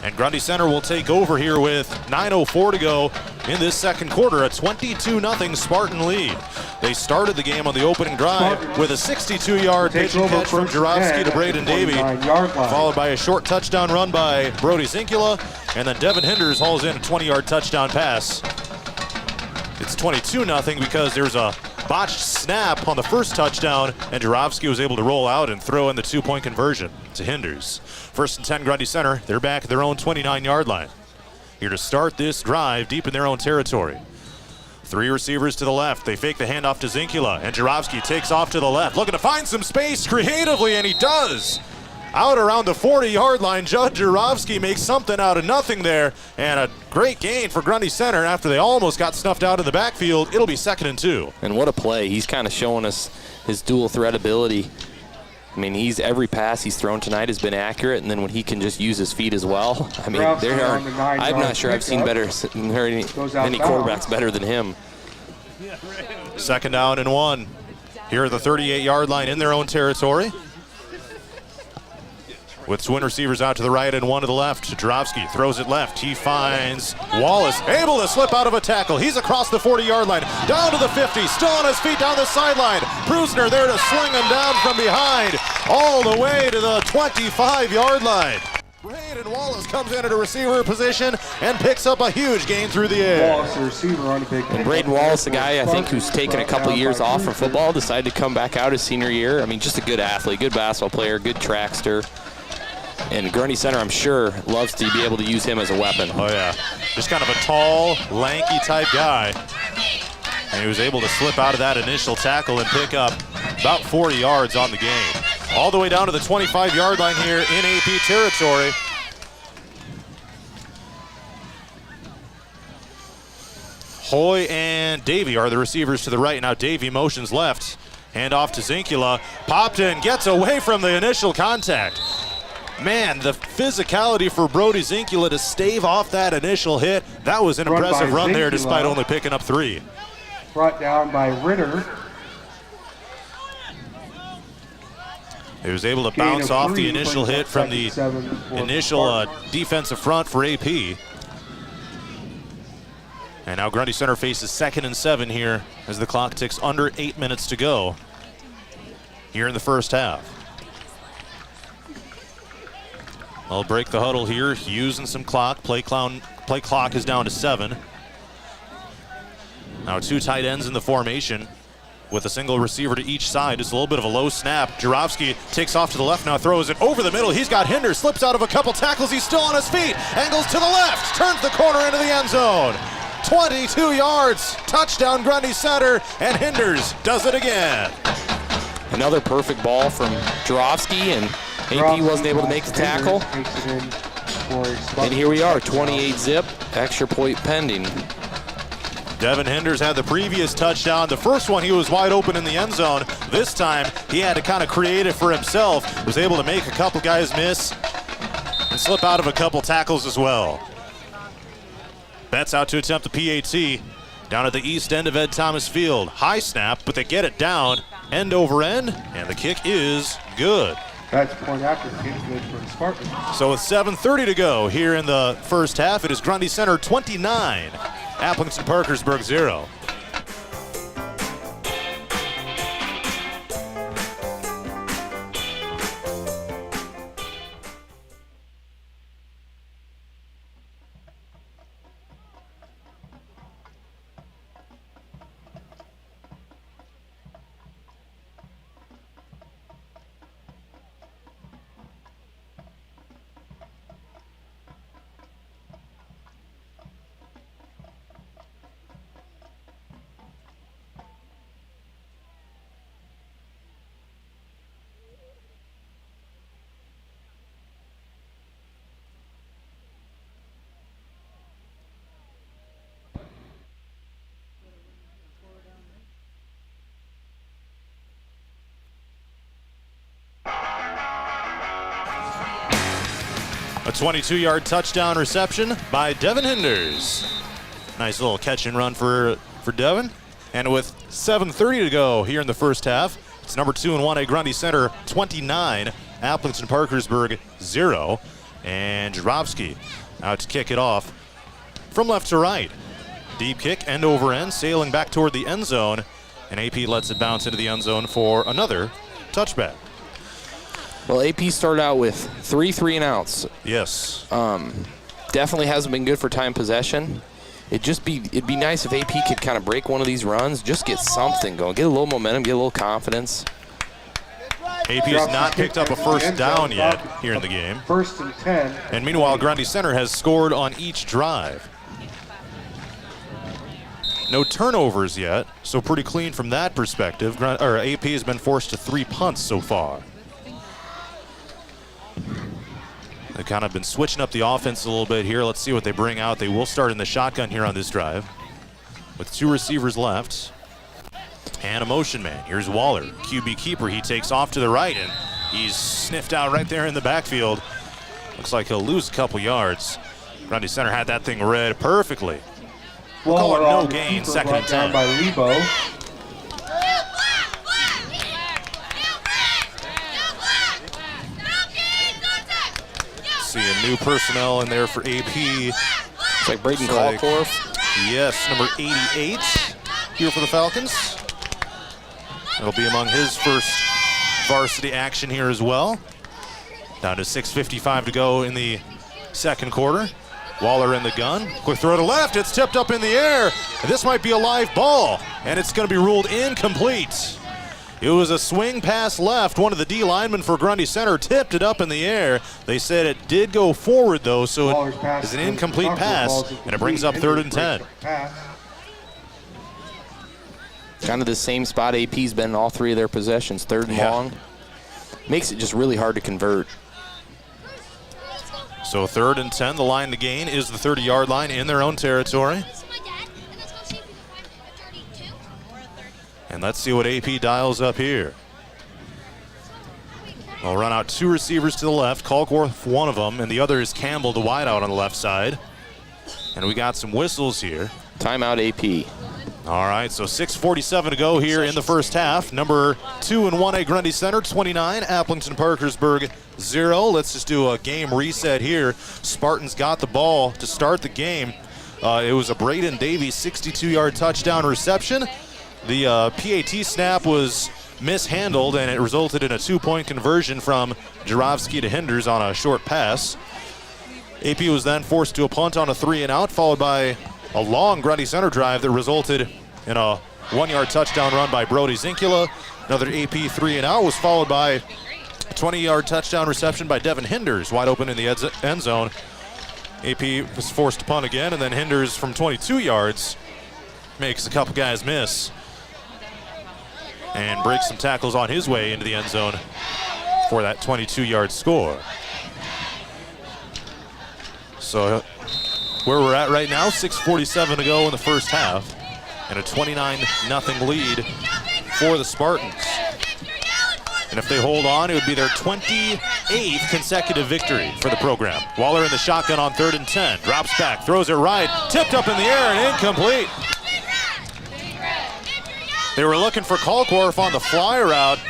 And Grundy Center will take over here with 9:04 to go in this second quarter, a 22-0 Spartan lead. They started the game on the opening drive with a 62-yard pitching catch from Jarofsky to Braden Davey, followed by a short touchdown run by Brody Zinkula, and then Devin Hinders hauls in a 20-yard touchdown pass. It's 22-0 because there's a botched snap on the first touchdown, and Jarofsky was able to roll out and throw in the two-point conversion to Hinders. First and 10, Grundy Center. They're back at their own 29-yard line. Here to start this drive deep in their own territory. Three receivers to the left. They fake the handoff to Zinkula, and Jarofsky takes off to the left, looking to find some space creatively, and he does. Out around the 40-yard line, Judd Jarofsky makes something out of nothing there, and a great gain for Grundy Center after they almost got snuffed out in the backfield. It'll be 2nd and 2.
And what a play. He's kind of showing us his dual threat ability. I mean, every pass he's thrown tonight has been accurate, and then when he can just use his feet as well. I mean, I'm not sure I've seen any quarterbacks better than him.
2nd down and 1. Here at the 38-yard line in their own territory. With twin receivers out to the right and one to the left. Jarofsky throws it left. He finds Wallace, able to slip out of a tackle. He's across the 40-yard line, down to the 50, still on his feet down the sideline. Brusner there to sling him down from behind, all the way to the 25-yard line. Braden Wallace comes in at a receiver position and picks up a huge gain through the air.
Wallace, the receiver, on a big.
And Braden Wallace, a guy I think who's taken a couple years off from football, decided to come back out his senior year. I mean, just a good athlete, good basketball player, good trackster. And Grundy Center, I'm sure, loves to be able to use him as a weapon.
Oh, yeah. Just kind of a tall, lanky type guy. And he was able to slip out of that initial tackle and pick up about 40 yards on the game. All the way down to the 25-yard line here in AP territory. Hoy and Davey are the receivers to the right. Now Davey motions left. Hand off to Zinkula. Popped in, gets away from the initial contact. Man, the physicality for Brody Zinkula to stave off that initial hit. That was an impressive run there despite only picking up 3.
Brought down by Ritter.
He was able to bounce off the initial hit from the initial defensive front for AP. And now Grundy Center faces 2nd and 7 here as the clock ticks under 8 minutes to go here in the first half. They'll break the huddle here, using some clock. Play clock is down to 7. Now 2 tight ends in the formation with a single receiver to each side. It's a little bit of a low snap. Jarofsky takes off to the left now, throws it over the middle. He's got Hinders, slips out of a couple tackles. He's still on his feet. Angles to the left, turns the corner into the end zone. 22 yards, touchdown Grundy Center, and Hinders does it again.
Another perfect ball from Jarofsky, and AP wasn't able to make the tackle. And here we are, 28 zip, extra point pending.
Devin Hinders had the previous touchdown. The first one, he was wide open in the end zone. This time, he had to kind of create it for himself. Was able to make a couple guys miss and slip out of a couple tackles as well. Betts out to attempt the PAT down at the east end of Ed Thomas Field. High snap, but they get it down, end over end, and the kick is good.
That's point after the kick good for the Spartans.
So with 7:30 to go here in the first half, it is Grundy Center 29, Appleton Parkersburg 0. A 22-yard touchdown reception by Devin Hinders. Nice little catch and run for Devin. And with 7:30 to go here in the first half, it's number 2 and 1A Grundy Center 29, Appleton Parkersburg 0. And Jarofsky out to kick it off from left to right. Deep kick, end over end, sailing back toward the end zone. And AP lets it bounce into the end zone for another touchback.
Well, AP started out with 3 3-and-outs.
Yes.
Definitely hasn't been good for time possession. It'd be nice if AP could kind of break one of these runs, just get something going, get a little momentum, get a little confidence.
AP has not picked up a first down yet here in the game.
1st and 10.
And meanwhile, Grundy Center has scored on each drive. No turnovers yet, so pretty clean from that perspective. AP has been forced to 3 punts so far. They've kind of been switching up the offense a little bit here. Let's see what they bring out. They will start in the shotgun here on this drive with 2 receivers left and a motion man. Here's Waller, QB keeper. He takes off to the right, and he's sniffed out right there in the backfield. Looks like he'll lose a couple yards. Grundy Center had that thing read perfectly. We'll call it no gain, 2nd and 10.
By Lebo.
See a new personnel in there for AP.
It's like Braden Colcorf.
Yes, number 88 here for the Falcons. It'll be among his first varsity action here as well. Down to 6:55 to go in the second quarter. Waller in the gun. Quick throw to left. It's tipped up in the air. This might be a live ball, and it's going to be ruled incomplete. It was a swing pass left. One of the D linemen for Grundy Center tipped it up in the air. They said it did go forward, though, so it is an incomplete pass, and it brings up 3rd and 10.
Kind of the same spot AP's been in all 3 of their possessions, 3rd and long. Makes it just really hard to convert.
So 3rd and 10, the line to gain is the 30-yard line in their own territory. And let's see what AP dials up here. We'll run out 2 receivers to the left, Colcorf one of them, and the other is Campbell, the wideout on the left side. And we got some whistles here.
Timeout AP.
All right, so 6:47 to go here in the first half. Number 2 and 1A Grundy Center 29, Appleton Parkersburg 0. Let's just do a game reset here. Spartans got the ball to start the game. It was a Braden Davies 62-yard touchdown reception. The PAT snap was mishandled, and it resulted in a 2-point conversion from Jarofsky to Hinders on a short pass. AP was then forced to a punt on a 3-and-out, followed by a long Grundy Center drive that resulted in a 1-yard touchdown run by Brody Zinkula. Another AP 3-and-out was followed by a 20-yard touchdown reception by Devin Hinders, wide open in the end zone. AP was forced to punt again, and then Hinders from 22 yards makes a couple guys miss and breaks some tackles on his way into the end zone for that 22-yard score. So where we're at right now, 6:47 to go in the first half, and a 29-0 lead for the Spartans. And if they hold on, it would be their 28th consecutive victory for the program. Waller in the shotgun on 3rd and 10. Drops back, throws it right, tipped up in the air and incomplete. They were looking for Colcorf on the fly route,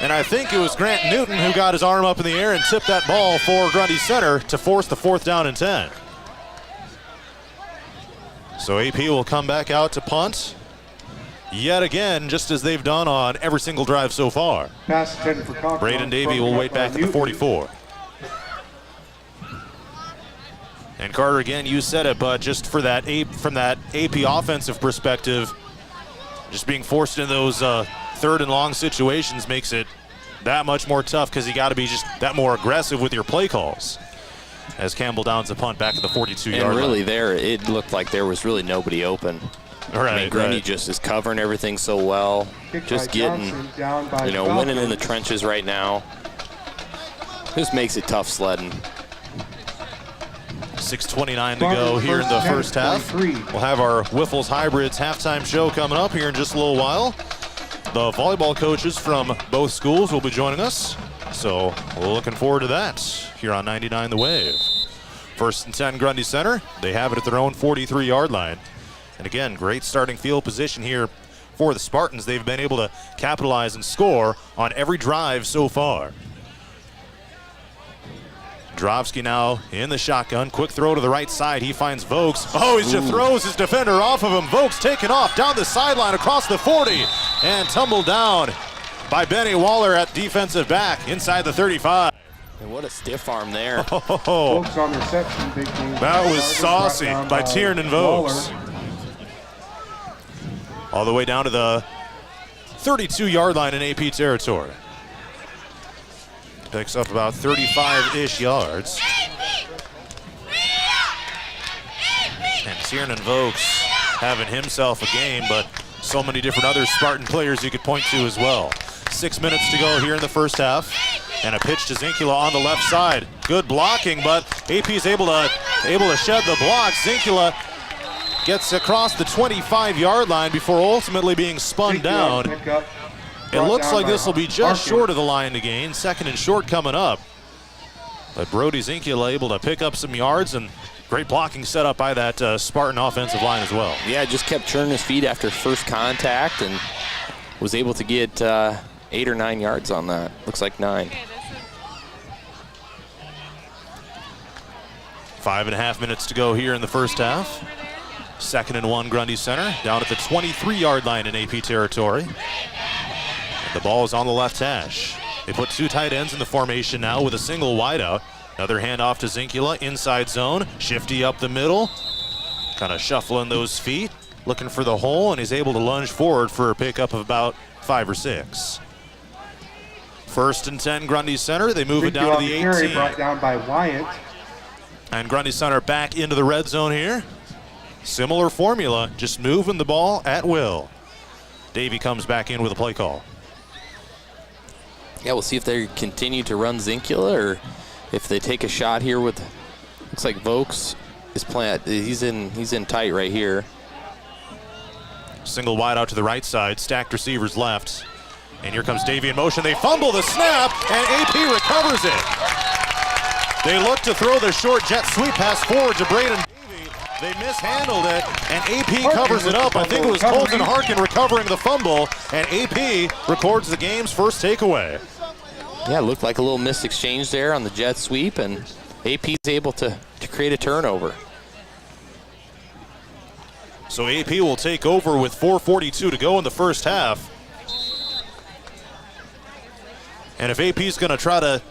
and I think it was Grant Newton who got his arm up in the air and tipped that ball for Grundy Center to force the 4th down and 10. So AP will come back out to punt yet again, just as they've done on every single drive so far.
Pass 10 for Conklin.
Braden Davey will wait back at the 44. And Carter, again, you said it, but just for that from that AP offensive perspective, just being forced into those 3rd and long situations makes it that much more tough, because you got to be just that more aggressive with your play calls. As Campbell downs a punt back at the 42-yard line.
And really there, it looked like there was really nobody open.
Right,
I mean, Grundy
right.
just is covering everything so well. Just getting, winning in the trenches right now. Just makes it tough sledding.
6:29 to go here in the first half. We'll have our Wiffles Hybrids halftime show coming up here in just a little while. The volleyball coaches from both schools will be joining us, so we're looking forward to that here on 99 The Wave. First and 10, Grundy Center. They have it at their own 43-yard line. And again, great starting field position here for the Spartans. They've been able to capitalize and score on every drive so far. Drovsky now in the shotgun. Quick throw to the right side. He finds Vokes. Oh, he just throws his defender off of him. Vokes taken off down the sideline across the 40 and tumbled down by Benny Waller at defensive back inside the 35.
And what a stiff arm there.
Folks on reception, big game.
That was saucy by Tiernan Vokes. All the way down to the 32-yard line in AP territory. Picks up about 35-ish yards. And Tiernan Vokes having himself a game, but so many different other Spartan players you could point to as well. 6 minutes to go here in the first half. And a pitch to Zinkula on the left side. Good blocking, but AP's able to shed the block. Zinkula gets across the 25-yard line before ultimately being spun down. It looks like this will be just short of the line to gain. Second and short coming up. But Brody Zinkula able to pick up some yards, and great blocking set up by that Spartan offensive line as well.
Yeah, just kept turning his feet after first contact and was able to get 8 or 9 yards on that. Looks like 9.
5.5 minutes to go here in the first half. 2nd and 1, Grundy Center, down at the 23-yard line in AP territory. And the ball is on the left hash. They put 2 tight ends in the formation now with a single wideout. Another handoff to Zinkula, inside zone, shifty up the middle. Kind of shuffling those feet, looking for the hole, and he's able to lunge forward for a pickup of about 5 or 6. 1st and 10, Grundy Center. They move it down to the 18.
Brought down by Wyatt.
And Grundy Center back into the red zone here. Similar formula, just moving the ball at will. Davey comes back in with a play call.
Yeah, we'll see if they continue to run Zinkula or if they take a shot here with, looks like Vokes is playing, he's in tight right here.
Single wide out to the right side, stacked receivers left. And here comes Davey in motion. They fumble the snap, and AP recovers it. They look to throw the short jet sweep pass forward to Braden Davey. They mishandled it, and AP covers it up. I think it was Colton Harkin recovering the fumble, and AP records the game's first takeaway.
Yeah, it looked like a little missed exchange there on the jet sweep, and AP's able to create a turnover.
So AP will take over with 4:42 to go in the first half. And if AP's going to try to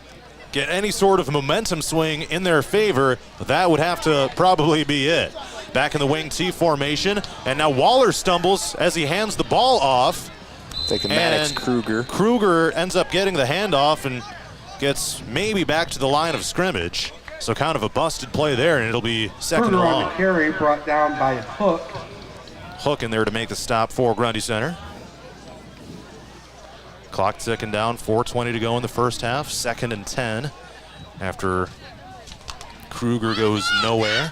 get any sort of momentum swing in their favor, that would have to probably be it. Back in the wing T formation, and now Waller stumbles as he hands the ball off.
Like a Maddox Kruger.
Kruger ends up getting the handoff and gets maybe back to the line of scrimmage. So kind of a busted play there, and it'll be 2nd and long.
On the carry, brought down by Hook.
Hook in there to make the stop for Grundy Center. Clock ticking down, 4:20 to go in the first half. 2nd and 10 after Kruger goes nowhere.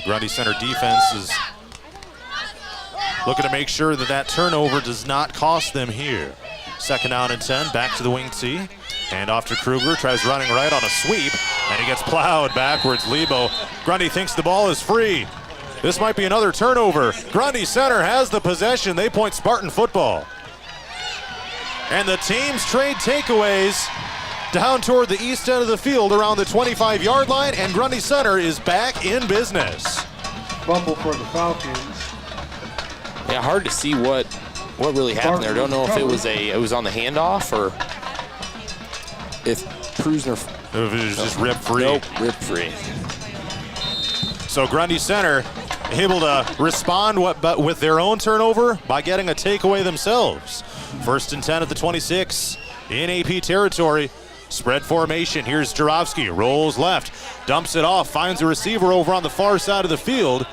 Grundy Center defense is looking to make sure that turnover does not cost them here. 2nd down and 10, back to the wing T. Hand off to Kruger, tries running right on a sweep, and he gets plowed backwards. Lebo. Grundy thinks the ball is free. This might be another turnover. Grundy Center has the possession. They point Spartan football. And the teams trade takeaways down toward the east end of the field around the 25-yard line, and Grundy Center is back in business.
Fumble for the Falcons.
Yeah, hard to see what really happened there. Don't know if it was on the handoff or if Prusner.
If it was just rip free.
Nope, rip free.
So Grundy Center able to respond with their own turnover by getting a takeaway themselves. 1st and 10 at the 26 in AP territory. Spread formation. Here's Jarofsky. Rolls left. Dumps it off. Finds a receiver over on the far side of the field.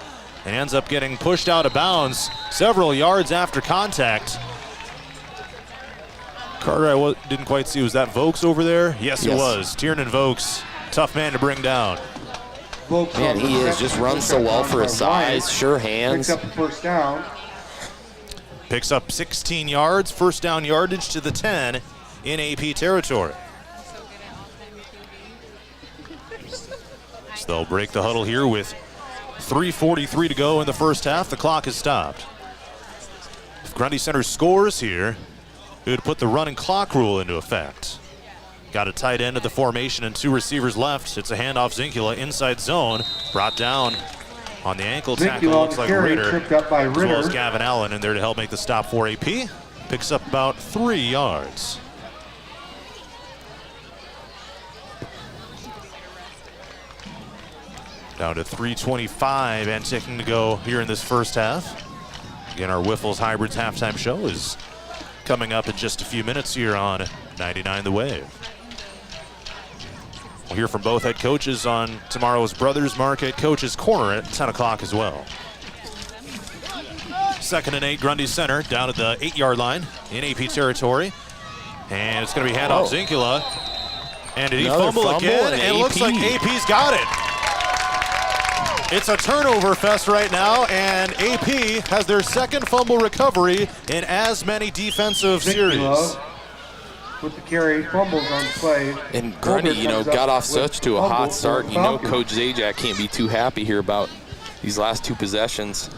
And ends up getting pushed out of bounds several yards after contact. Carter, I didn't quite see. Was that Vokes over there? Yes, it was. Tiernan Vokes. Tough man to bring down.
Man, he is just runs so well for his size. Sure hands.
Picks up the first down.
Picks up 16 yards, first down yardage to the 10 in AP territory. So they'll break the huddle here with 3:43 to go in the first half. The clock is stopped. If Grundy Center scores here, it would put the running clock rule into effect. Got a tight end at the formation and 2 receivers left. It's a handoff. Zinkula inside zone, brought down on the ankle tackle. Looks like Ritter,
tripped up by Ritter.
as well as Gavin Allen in there to help make the stop for AP. Picks up about 3 yards. Down to 3:25 and ticking to go here in this first half. Again, our Wiffles Hybrids halftime show is coming up in just a few minutes here on 99 The Wave. We'll hear from both head coaches on tomorrow's Brothers Market Coaches Corner at 10 o'clock as well. 2nd and 8, Grundy Center down at the 8-yard line in AP territory. And it's going to be handoff Zinkula. And did he fumble again? And it looks like AP's got it. It's a turnover fest right now, and AP has their 2nd fumble recovery in as many defensive series.
With the carry, fumbles on the play.
And Grundy, got off such to a hot start. Coach Zajac can't be too happy here about these last 2 possessions,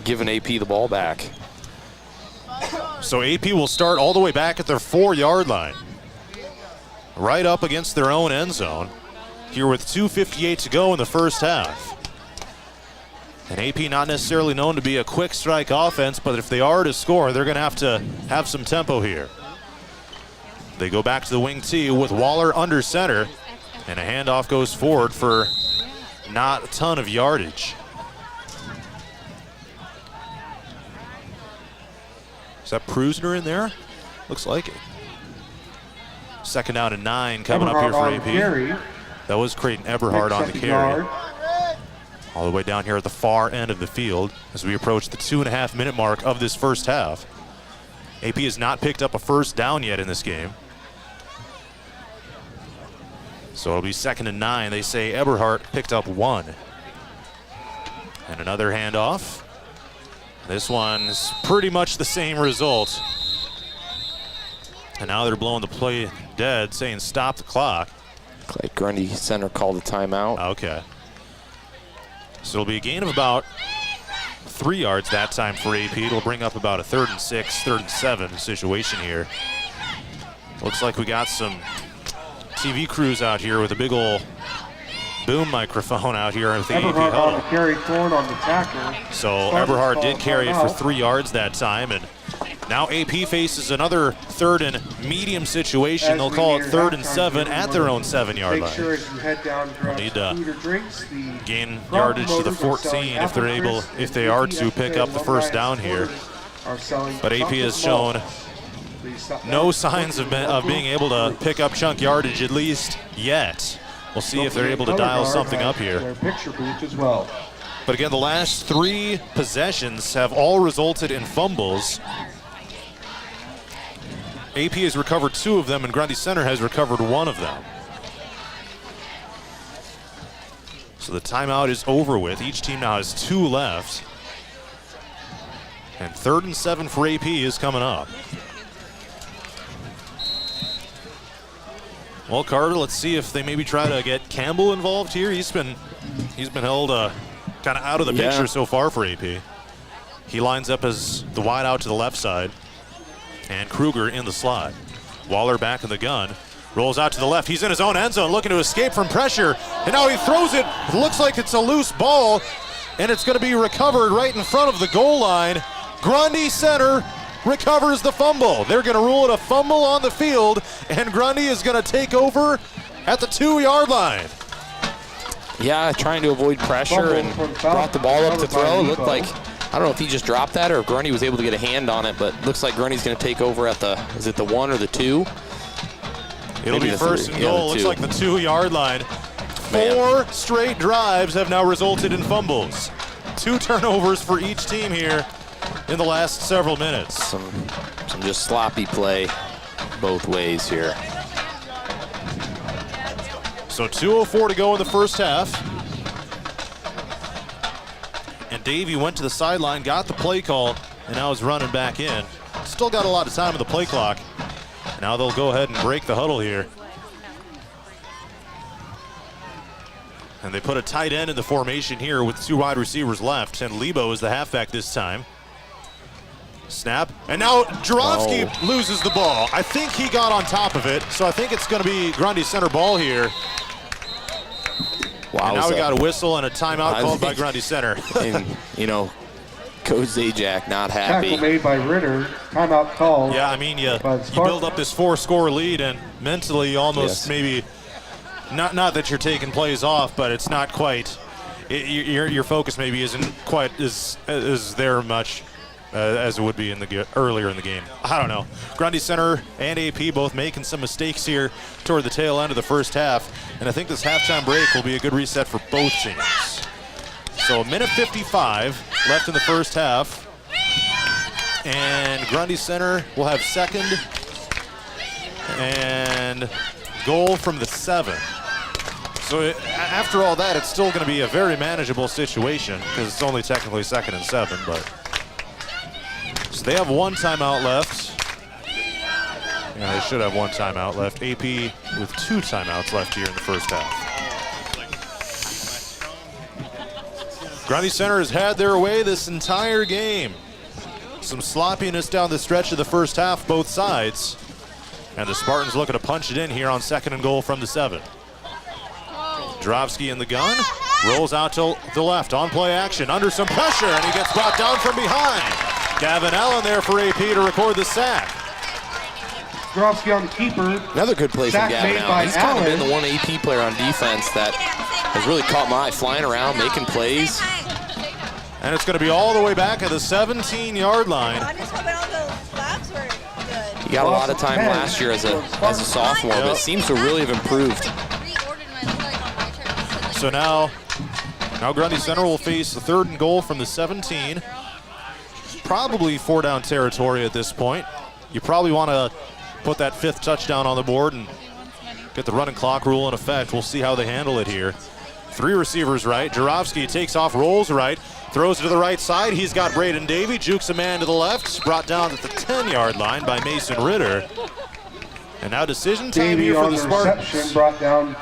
giving AP the ball back.
So AP will start all the way back at their 4-yard line, right up against their own end zone, here with 2:58 to go in the first half. And AP not necessarily known to be a quick strike offense, but if they are to score, they're going to have some tempo here. They go back to the wing tee with Waller under center, and a handoff goes forward for not a ton of yardage. Is that Prusner in there? Looks like it. 2nd down and 9 coming up here for AP. That was Creighton Eberhard on the carry. All the way down here at the far end of the field as we approach the 2.5-minute mark of this first half. AP has not picked up a first down yet in this game. So it'll be 2nd and 9. They say Eberhard picked up 1. And another handoff. This one's pretty much the same result. And now they're blowing the play dead, saying stop the clock.
Like Grundy Center called a timeout.
Okay. So it'll be a gain of about 3 yards that time for AP. It'll bring up about a 3rd and 6, 3rd and 7 situation here. Looks like we got some TV crews out here with a big ol' boom microphone out here at the AP huddle.
Carry forward on the tackle.
So Eberhard did carry it for 3 yards that time, and now AP faces another 3rd and medium situation. They'll call it 3rd and 7 at their own 7-yard line.
Sure as you head down to
Need to gain yardage to the 14 if they are to pick up the first down here. But AP has shown no signs of being able to pick up chunk yardage, at least yet. We'll see if they're able to dial something up here. But again, the last 3 possessions have all resulted in fumbles. AP has recovered 2 of them, and Grundy Center has recovered 1 of them. So the timeout is over with. Each team now has 2 left. And 3rd and 7 for AP is coming up. Well, Carter, let's see if they maybe try to get Campbell involved here. He's been held kind of out of the picture so far for AP. He lines up as the wide out to the left side. And Kruger in the slot. Waller back in the gun. Rolls out to the left. He's in his own end zone looking to escape from pressure. And now he throws it. It looks like it's a loose ball. And it's going to be recovered right in front of the goal line. Grundy Center recovers the fumble. They're going to rule it a fumble on the field. And Grundy is going to take over at the 2-yard line.
Yeah, trying to avoid pressure and brought the ball up to throw. Looked like, I don't know if he just dropped that or if Grundy was able to get a hand on it, but looks like Grundy's going to take over at the, is it the 1 or the 2?
It'll be 1st and goal. Looks like the 2-yard line. 4 straight drives have now resulted in fumbles. 2 turnovers for each team here in the last several minutes.
Some just sloppy play both ways here.
So 2:04 to go in the first half. And Davey went to the sideline, got the play call, and now is running back in. Still got a lot of time on the play clock. Now they'll go ahead and break the huddle here. And they put a tight end in the formation here with 2 wide receivers left, and Lebo is the halfback this time. Snap, and now Jarofsky loses the ball. I think he got on top of it, so I think it's going to be Grundy center ball here.
Wow.
And now we got a whistle and a timeout called by Grundy center.
And, you know, Coach Zajac not happy.
Tackle made by Ritter. Timeout called.
Yeah, I mean, you
Spartan.
build up this 4-score lead, and mentally you almost maybe, not that you're taking plays off, but it's not quite, your focus maybe isn't quite as there much as it would be earlier in the game. I don't know. Grundy Center and AP both making some mistakes here toward the tail end of the first half, and I think this halftime break will be a good reset for both teams. So 1:55 left in the first half, and Grundy Center will have second and goal from the 7. So after all that, it's still going to be a very manageable situation because it's only technically 2nd and 7, but. So they have 1 timeout left. Yeah, they should have 1 timeout left. AP with 2 timeouts left here in the first half. Grundy Center has had their way this entire game. Some sloppiness down the stretch of the first half, both sides. And the Spartans looking to punch it in here on 2nd and goal from the 7. Jarofsky in the gun, rolls out to the left, on play action, under some pressure, and he gets brought down from behind. Gavin Allen there for AP to record the sack.
Jarofsky on the keeper.
Another good play from
Sack
Gavin
made
Allen.
by
He's kind of
Allen.
been the one AP player on defense that has really caught my eye, flying around, making plays.
And it's going to be all the way back at the 17-yard line.
He got a lot of time last year as a sophomore, but seems to really have improved.
So now Grundy Center will face the 3rd and goal from the 17. Probably 4-down territory at this point. You probably want to put that 5th touchdown on the board and get the running clock rule in effect. We'll see how they handle it here. 3 receivers right. Jarofsky takes off, rolls right, throws it to the right side. He's got Braden Davey, jukes a man to the left, brought down at the 10-yard line by Mason Ritter. And now decision time
Davey
here for
on
the
the
Spartans.
reception, brought down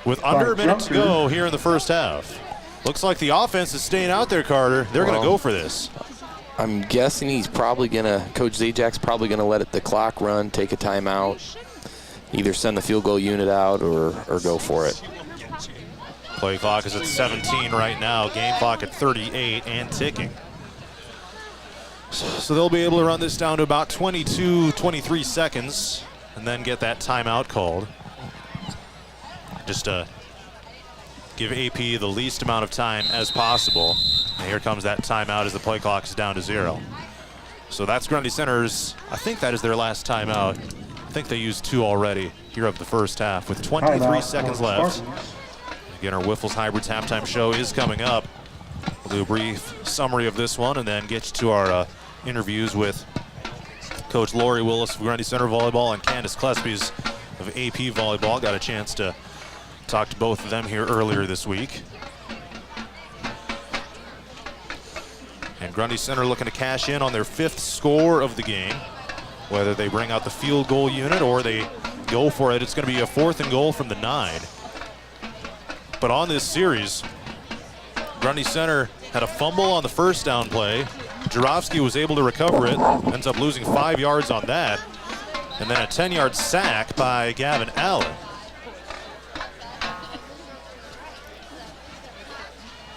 With under a minute to
Junker.
go here in the first half. Looks like the offense is staying out there, Carter. They're going to go for this.
I'm guessing he's probably going to, Coach Zajac's probably going to let the clock run, take a timeout, either send the field goal unit out or go for it.
Play clock is at 17 right now. Game clock at 38 and ticking. So they'll be able to run this down to about 22, 23 seconds and then get that timeout called. Just to give AP the least amount of time as possible. And here comes that timeout as the play clock is down to 0. So that's Grundy Center's, I think that is their last timeout. I think they used 2 already here of the first half with 23 seconds left. Again, our Wiffles Hybrids halftime show is coming up. We'll do a brief summary of this one and then get to our interviews with Coach Lori Willis of Grundy Center Volleyball and Candace Klespies of AP Volleyball. Got a chance to talk to both of them here earlier this week. And Grundy Center looking to cash in on their 5th score of the game. Whether they bring out the field goal unit or they go for it, it's going to be a 4th and goal from the 9. But on this series, Grundy Center had a fumble on the first down play. Jarofsky was able to recover it, ends up losing 5 yards on that. And then a 10-yard sack by Gavin Allen.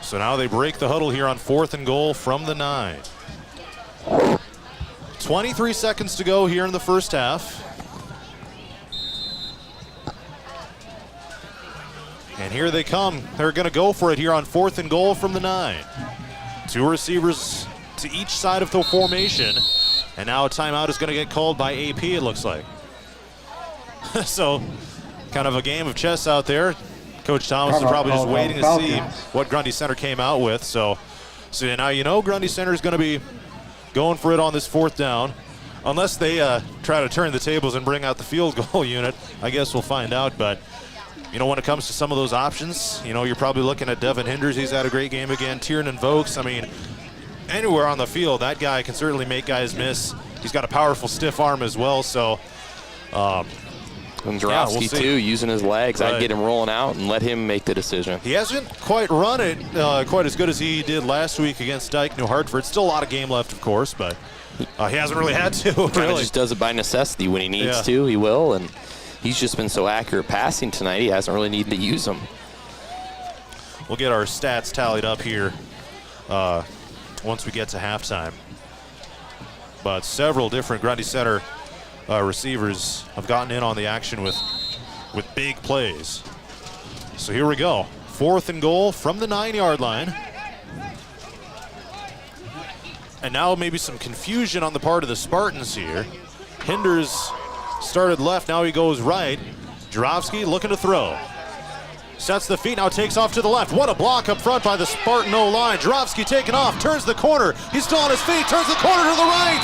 So now they break the huddle here on 4th and goal from the 9. 23 seconds to go here in the first half. And here they come. They're going to go for it here on 4th and goal from the 9. 2 receivers to each side of the formation. And now a timeout is going to get called by AP, it looks like. So kind of a game of chess out there. Coach Thomas is probably just waiting to see what Grundy Center came out with. So now you know Grundy Center is going to be going for it on this 4th down. Unless they try to turn the tables and bring out the field goal unit, I guess we'll find out. But, you know, when it comes to some of those options, you know, you're probably looking at Devin Hinders. He's had a great game again. Tiernan Vokes, I mean, anywhere on the field, that guy can certainly make guys miss. He's got a powerful stiff arm as well. So
And Jarofsky,
we'll
too, using his legs.
Right.
I'd get him rolling out and let him make the decision.
He hasn't quite run it quite as good as he did last week against Dyke New Hartford. Still a lot of game left, of course, but he hasn't really had to.
Kind
really
of just does it by necessity. When he needs
Yeah.
to, he will. And he's just been so accurate passing tonight, he hasn't really needed to use them.
We'll get our stats tallied up here once we get to halftime. But several different Grundy Center receivers have gotten in on the action with big plays. So here we go. 4th and goal from the 9-yard line. And now maybe some confusion on the part of the Spartans here. Hinders started left, now he goes right. Jarofsky looking to throw. Sets the feet, now takes off to the left. What a block up front by the Spartan O-line. Jarofsky taking off, turns the corner. He's still on his feet, turns the corner to the right.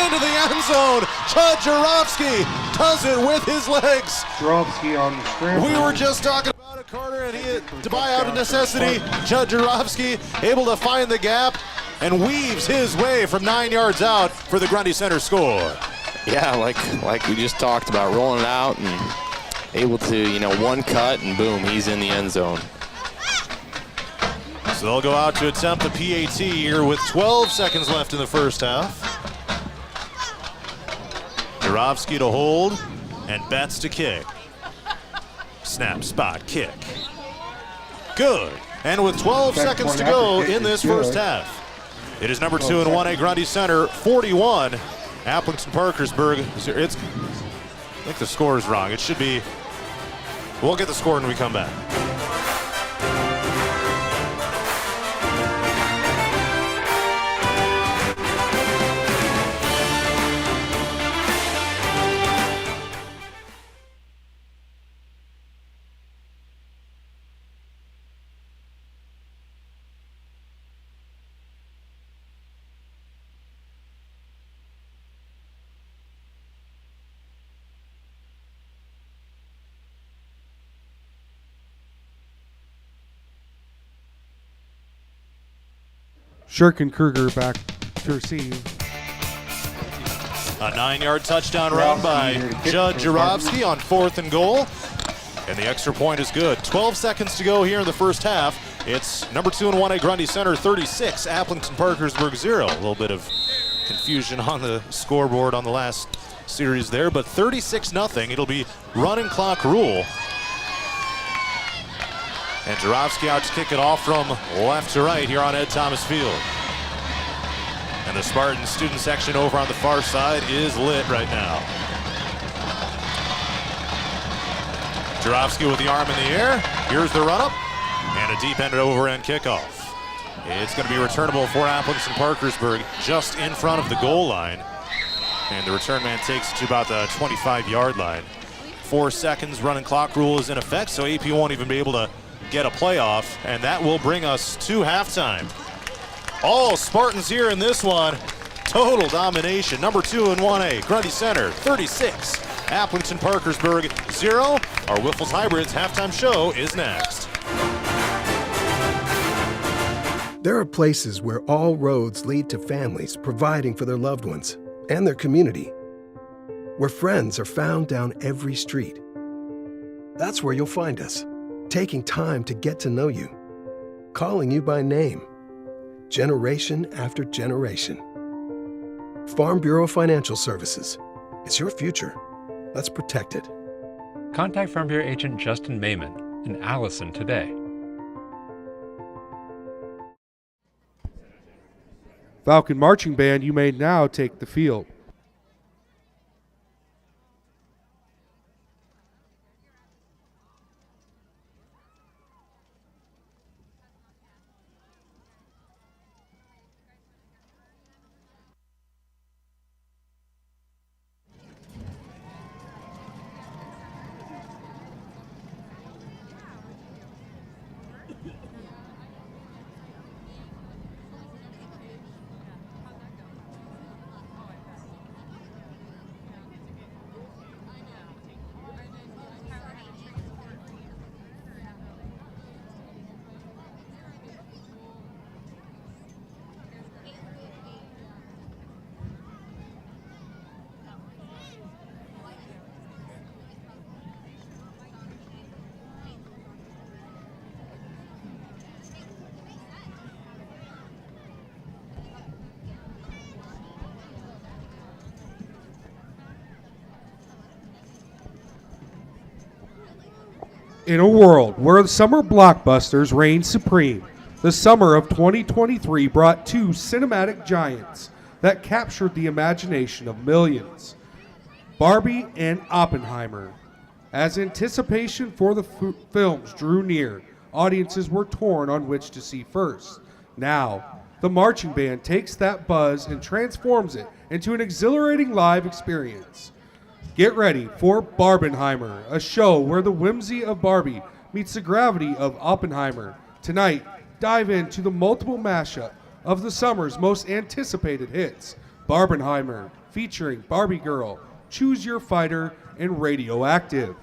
Into the end zone. Chud Jarofsky does it with his legs.
Jarofsky on the scramble.
We were just talking about it, Carter, and to buy out of necessity, Chud Jarofsky able to find the gap and weaves his way from 9 yards out for the Grundy Center score.
Yeah, like we just talked about, rolling it out and able to, one cut and boom, he's in the end zone.
So they'll go out to attempt the PAT here with 12 seconds left in the first half. Jarofsky to hold and Betts to kick. Snap, spot, kick. Good. And with 12 seconds to go in this first half, it is number 2 and 1A Grundy Center 41. Appleton Parkersburg. I think the score is wrong. It should be. We'll get the score when we come back.
Schurkenkruger back to receive.
A 9-yard touchdown run by Judd Jarofsky on 4th and goal. And the extra point is good. 12 seconds to go here in the first half. It's number 2 and 1A Grundy Center 36, Appleton Parkersburg 0. A little bit of confusion on the scoreboard on the last series there, but 36-0. It'll be running clock rule. And Jarofsky out to kick it off from left to right here on Ed Thomas Field. And the Spartan student section over on the far side is lit right now. Jarofsky with the arm in the air. Here's the run up. And a deep-ended over-end kickoff. It's going to be returnable for Appleton Parkersburg just in front of the goal line. And the return man takes it to about the 25-yard line. 4 seconds running clock rule is in effect, so AP won't even be able to get a playoff, and that will bring us to halftime. All Spartans here in this one. Total domination. Number 2 and 1A, Grundy Center 36, Appleton Parkersburg 0. Our Wiffles Hybrids halftime show is next.
There are places where all roads lead to families providing for their loved ones and their community, where friends are found down every street. That's where you'll find us, taking time to get to know you, calling you by name, generation after generation. Farm Bureau Financial Services. It's your future. Let's protect it.
Contact Farm Bureau agent Justin Mayman in Allison today.
Falcon Marching Band, you may now take the field. In a world where summer blockbusters reign supreme, the summer of 2023 brought two cinematic giants that captured the imagination of millions: Barbie and Oppenheimer. As anticipation for the films drew near, audiences were torn on which to see first. Now, the marching band takes that buzz and transforms it into an exhilarating live experience. Get ready for Barbenheimer, a show where the whimsy of Barbie meets the gravity of Oppenheimer. Tonight, dive into the multiple mashup of the summer's most anticipated hits. Barbenheimer, featuring Barbie Girl, Choose Your Fighter, and Radioactive.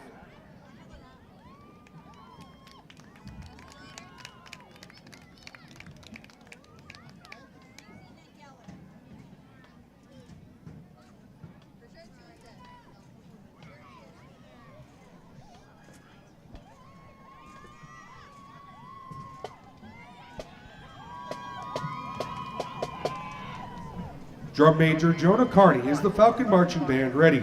Drum Major Jonah Carney is the Falcon Marching Band ready.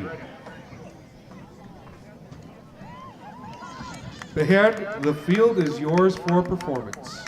Band, the field is yours for performance.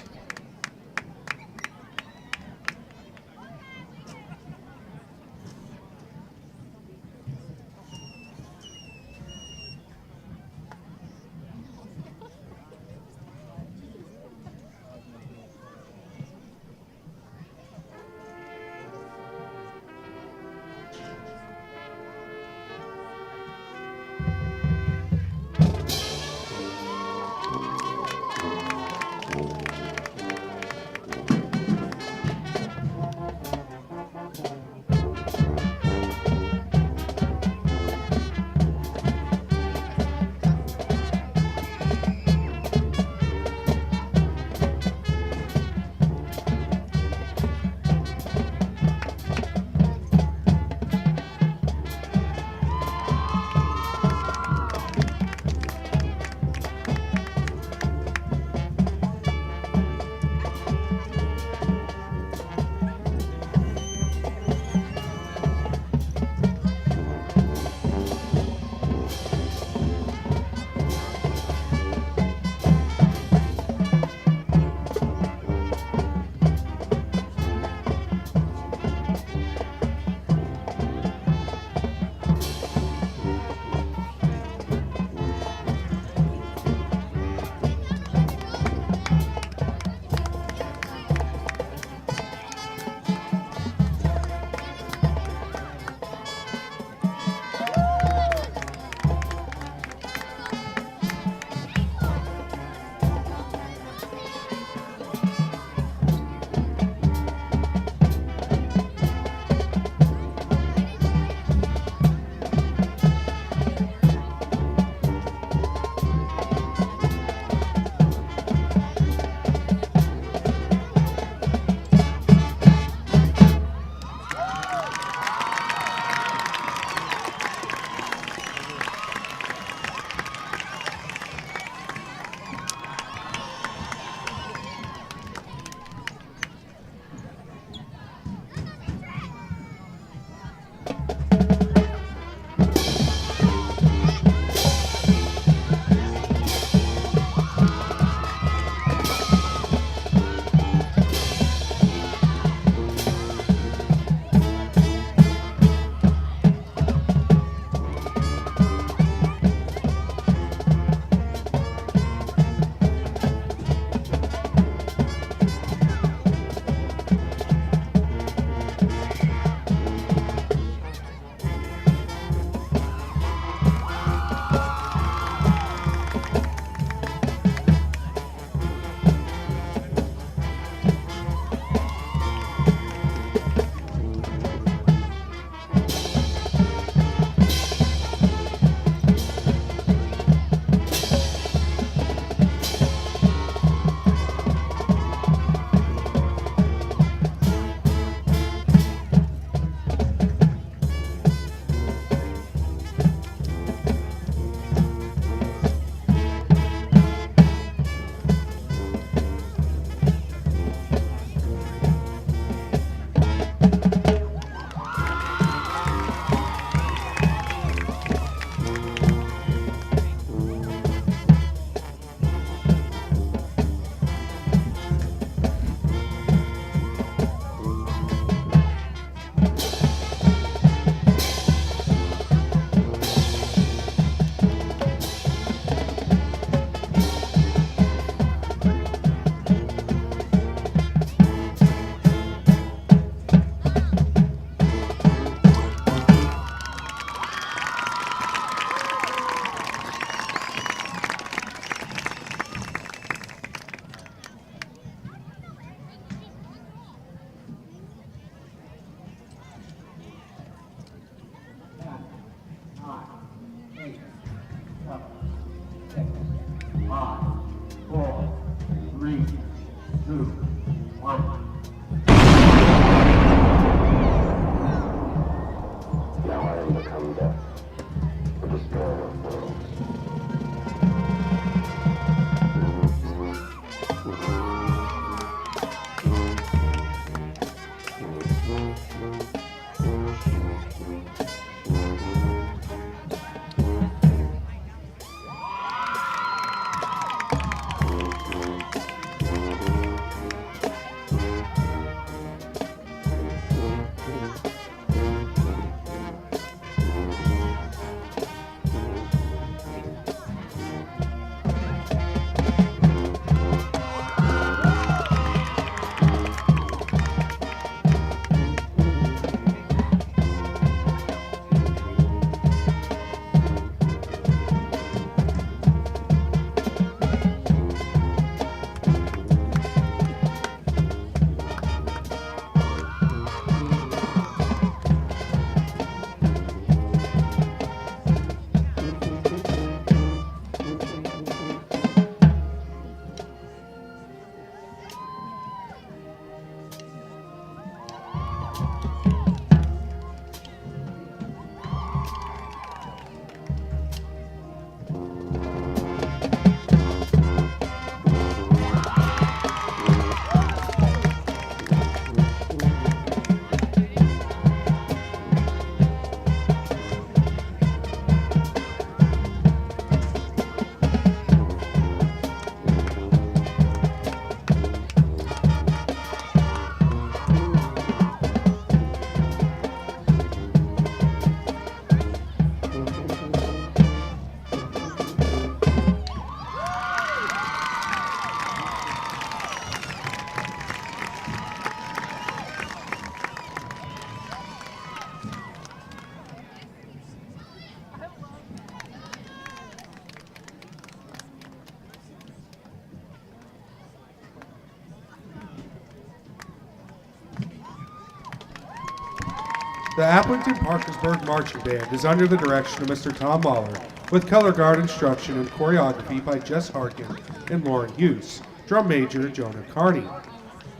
The Appleton Parkersburg Marching Band is under the direction of Mr. Tom Mahler, with color guard instruction and choreography by Jess Harkin and Lauren Hughes, drum major Jonah Carney.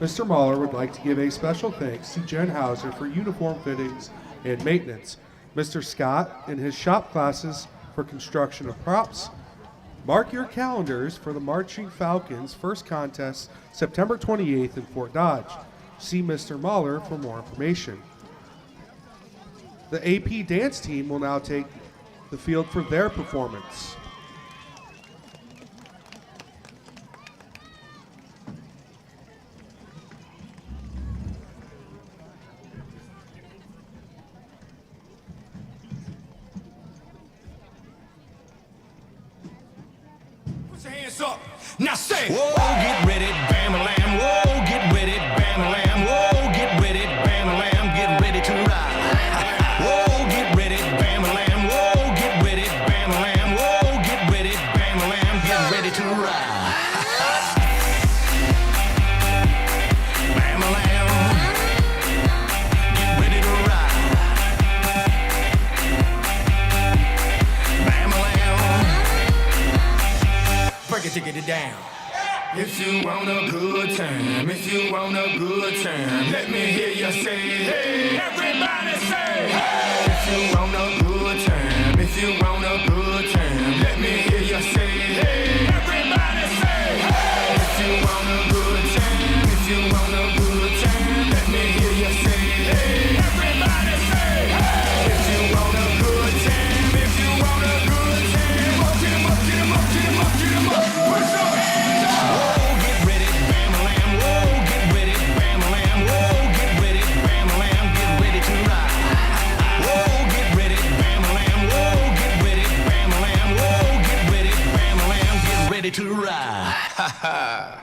Mr. Mahler would like to give a special thanks to Jen Hauser for uniform fittings and maintenance, Mr. Scott and his shop classes for construction of props. Mark your calendars for the Marching Falcons first contest September 28th in Fort Dodge. See Mr. Mahler for more information. The AP dance team will now take the field for their performance.
Put your hands up. Now say, whoa, get ready, bam-a-lam. Whoa, get ready, bam-a-lam. Whoa, get ready, bam-a-lam. Get ready to ride. Whoa, get ready, bam-a-lam. Whoa, get ready, bam-a-lam. Whoa, get ready, bam-a-lam. Get ready to ride. Bam-a-lam. Get ready to ride. Bam-a-lam. Break it, take it down. If you want a good time, if you want a good time, let me hear you say, hey, everybody say, hey. If you want a good time, if you want a good time, let me hear you say, hey, everybody say, hey. If you want a good time, if you want a good time, let me hear you say, hey, everybody say, hey. If you want a good time, if you want a good time, up, get 'em up, get 'em up, get 'em up, get 'em up, put your hands up. Whoa, get ready, bam-a-lam. Whoa, get ready, bam-a-lam. Whoa, get ready, bam-a-lam. Get ready to ride. Whoa, get ready, bam-a-lam. Whoa, get ready, bam-a-lam. Whoa, get ready, bam-a-lam. Get ready to ride. Ha ha.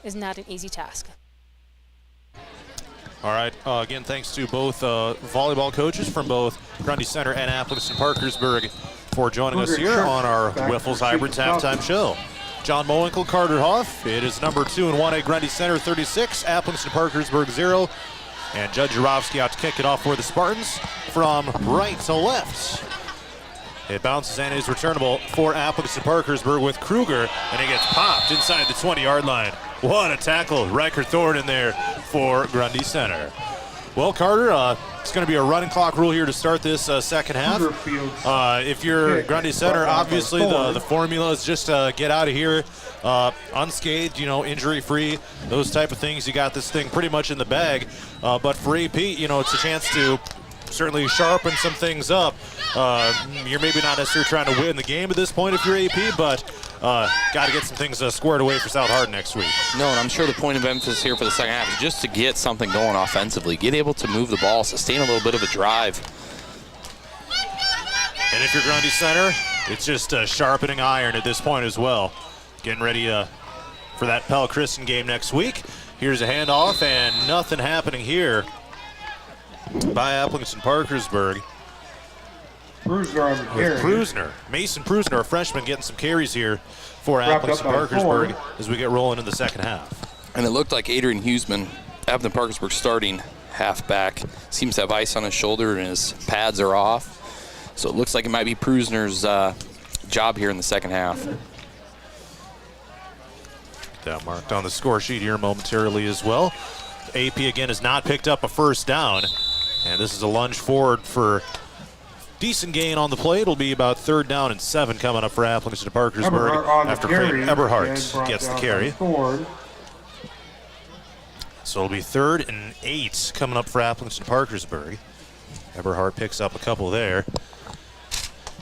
is not an easy task.
All right, again, thanks to both volleyball coaches from both Grundy Center and Appleton-Parkersburg for joining us here on our Wiffles Hybrids halftime show. John Mowinkle, Carter Hoff. It is number 2 and 1A Grundy Center 36, Appleton-Parkersburg 0. And Judge Jurovsky out to kick it off for the Spartans from right to left. It bounces and is returnable for Appleton-Parkersburg with Kruger, and it gets popped inside the 20-yard line. What a tackle. Riker Thorne in there for Grundy Center. Well, Carter, it's going to be a running clock rule here to start this second half. If you're Grundy Center, obviously the formula is just get out of here unscathed, injury-free, those type of things. You got this thing pretty much in the bag. But for AP, it's a chance to certainly sharpen some things up. You're maybe not necessarily trying to win the game at this point if you're AP, but got to get some things squared away for South Hardin next week.
No, and I'm sure the point of emphasis here for the second half is just to get something going offensively, get able to move the ball, sustain a little bit of a drive.
And if you're Grundy Center, it's just sharpening iron at this point as well. Getting ready for that Pell Christian game next week. Here's a handoff, and nothing happening here by Appleton-Parkersburg.
Prusner on the carry.
Prusner, Mason Prusner, a freshman, getting some carries here for Appleton-Parkersburg as we get rolling in the second half.
And it looked like Adrian Huseman, Appleton-Parkersburg starting halfback, seems to have ice on his shoulder and his pads are off. So it looks like it might be Prusner's job here in the second half.
That marked on the score sheet here momentarily as well. AP again has not picked up a first down. And this is a lunge forward for decent gain on the play. It'll be about 3rd down and 7 coming up for Appleton-Parkersburg after Craig Eberhardt gets the carry. So it'll be 3rd and 8 coming up for Appleton-Parkersburg. Eberhardt picks up a couple there.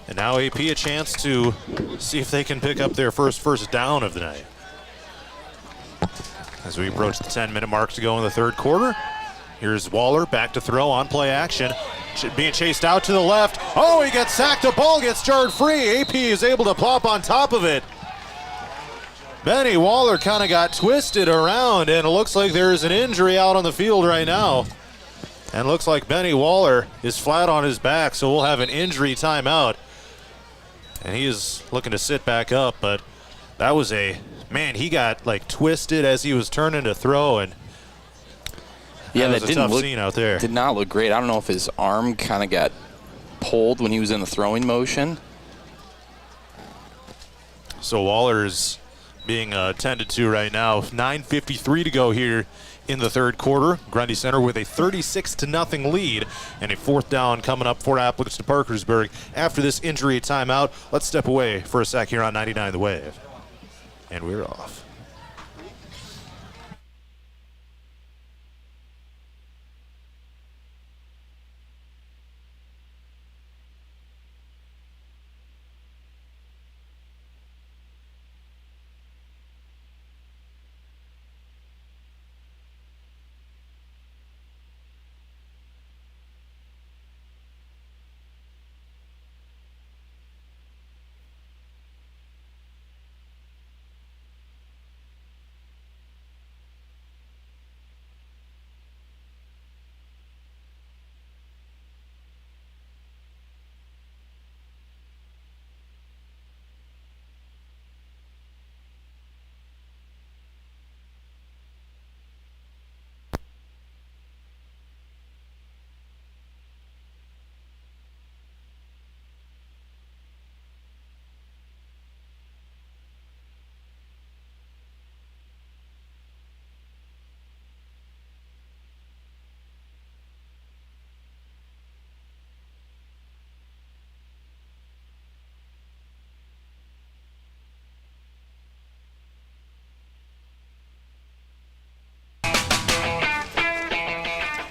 And now AP a chance to see if they can pick up their first down of the night. As we approach the 10-minute mark to go in the 3rd quarter. Here's Waller back to throw on play action. Being chased out to the left. Oh, he gets sacked. The ball gets jarred free. AP is able to plop on top of it. Benny Waller kind of got twisted around, and it looks like there's an injury out on the field right now. And it looks like Benny Waller is flat on his back, so we'll have an injury timeout. And he is looking to sit back up, but that was he got like twisted as he was turning to throw, and
yeah,
that was a tough scene out there.
Did not look great. I don't know if his arm kind of got pulled when he was in the throwing motion.
So Waller's being attended to right now. 9:53 to go here in the 3rd quarter. Grundy Center with a 36-0 lead, and a 4th down coming up for Appleton-Parkersburg after this injury timeout. Let's step away for a sec here on 99 The Wave. And we're off.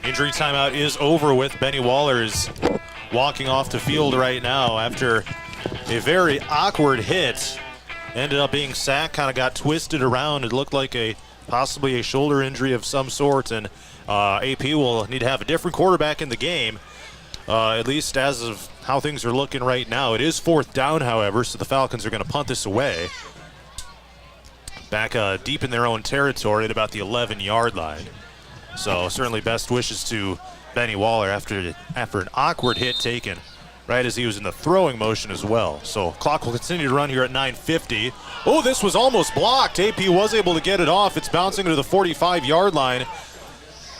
Injury timeout is over with. Benny Waller is walking off the field right now after a very awkward hit. Ended up being sacked, kind of got twisted around. It looked like possibly a shoulder injury of some sort, and AP will need to have a different quarterback in the game, at least as of how things are looking right now. It is 4th down, however, so the Falcons are going to punt this away. back deep in their own territory at about the 11-yard line. So certainly best wishes to Benny Waller after an awkward hit taken right as he was in the throwing motion as well. So clock will continue to run here at 9:50. Oh, this was almost blocked. AP was able to get it off. It's bouncing to the 45-yard line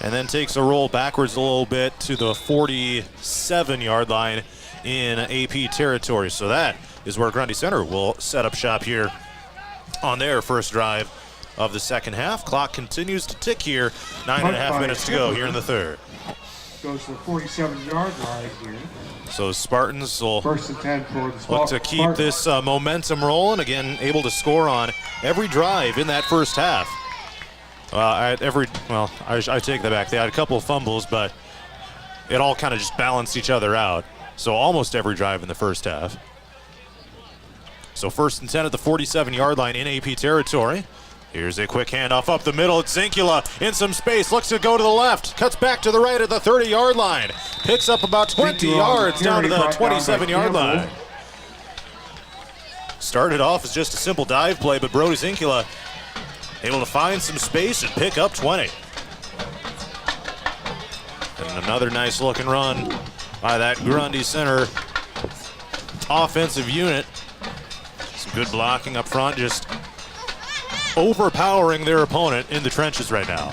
and then takes a roll backwards a little bit to the 47-yard line in AP territory. So that is where Grundy Center will set up shop here on their first drive of the second half. Clock continues to tick here. 9.5 minutes to go here in the third.
Goes to the 47-yard line here.
So Spartans will
First and 10 for the
look to keep this momentum rolling. Again, able to score on every drive in that first half. I take that back. They had a couple of fumbles, but it all kind of just balanced each other out. So almost every drive in the first half. So first and 10 at the 47-yard line in AP territory. Here's a quick handoff up the middle. It's Zinkula in some space. Looks to go to the left. Cuts back to the right at the 30-yard line. Picks up about 20 yards down to the 27-yard line. Started off as just a simple dive play, but Brody Zinkula able to find some space and pick up 20. And another nice looking run by that Grundy Center offensive unit. Some good blocking up front, just overpowering their opponent in the trenches right now.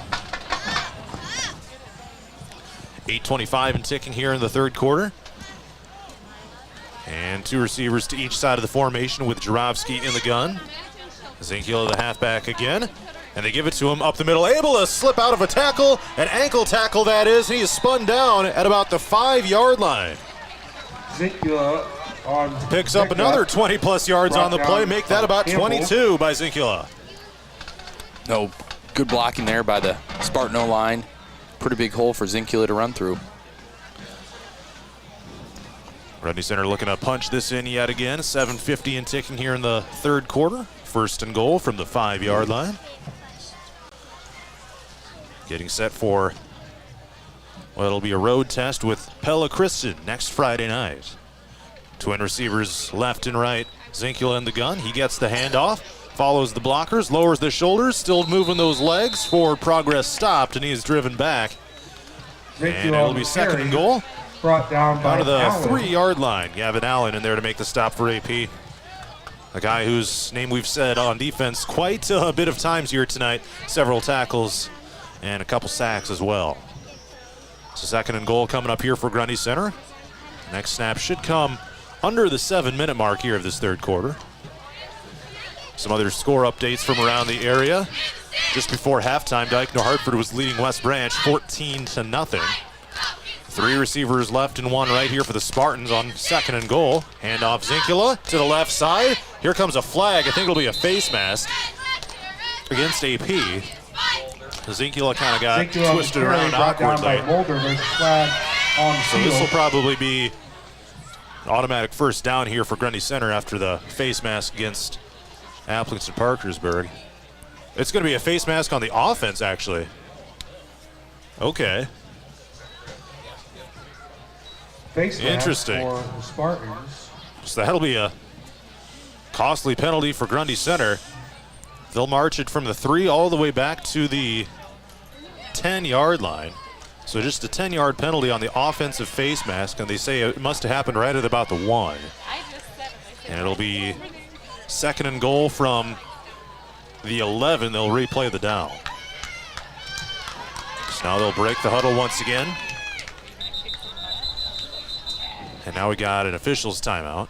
8:25 and ticking here in the third quarter. And two receivers to each side of the formation with Jarofsky in the gun. Zinkula, the halfback again. And they give it to him up the middle. Able to slip out of a tackle, an ankle tackle that is. He is spun down at about the 5-yard line.
Zinkula
picks up another 20-plus yards on the play. Make that about 22 by Zinkula.
No, good blocking there by the Spartan O-line. Pretty big hole for Zinkula to run through.
Grundy Center looking to punch this in yet again. 7:50 and ticking here in the third quarter. First and goal from the 5-yard line. Getting set for what it'll be a road test with Pella Christian next Friday night. Twin receivers left and right. Zinkula in the gun. He gets the handoff. Follows the blockers, lowers the shoulders, still moving those legs. Forward progress stopped, and he is driven back. And it'll be second and goal.
Brought down by
out of the
Allen.
3-yard line. Gavin Allen in there to make the stop for AP. A guy whose name we've said on defense quite a bit of times here tonight. Several tackles and a couple sacks as well. So second and goal coming up here for Grundy Center. Next snap should come under the 7-minute mark here of this third quarter. Some other score updates from around the area. Just before halftime, Dyke New Hartford was leading West Branch 14-0. 3 receivers left and 1 right here for the Spartans on second and goal. Handoff Zinkula to the left side. Here comes a flag. I think it'll be a face mask against AP. Zinkula kind of got twisted around awkwardly. So this will probably be an automatic first down here for Grundy Center after the face mask against Appleton Parkersburg. It's going to be a face mask on the offense, actually. Okay. Interesting.
For the Spartans.
So that'll be a costly penalty for Grundy Center. They'll march it from the 3 all the way back to the 10-yard line. So just a 10-yard penalty on the offensive face mask, and they say it must have happened right at about the 1. And it'll be second and goal from the 11. They'll replay the down. So now they'll break the huddle once again. And now we got an official's timeout.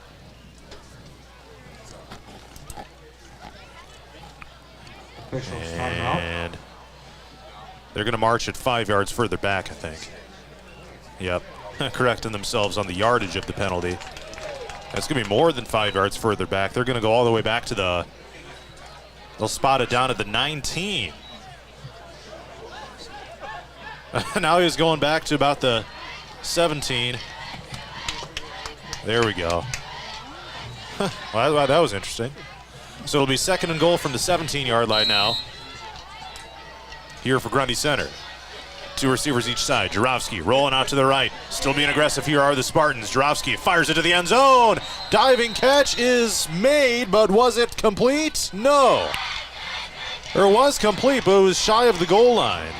And they're going to march it 5 yards further back, I think. Yep, correcting themselves on the yardage of the penalty. That's going to be more than 5 yards further back. They're going to go all the way back to the, they'll spot it down at the 19. Now he's going back to about the 17. There we go. Well, that was interesting. So it'll be second and goal from the 17-yard line now. Here for Grundy Center. 2 receivers each side. Jarofsky rolling out to the right. Still being aggressive here are the Spartans. Jarofsky fires it to the end zone. Diving catch is made, but was it complete? No. Or it was complete, but it was shy of the goal line.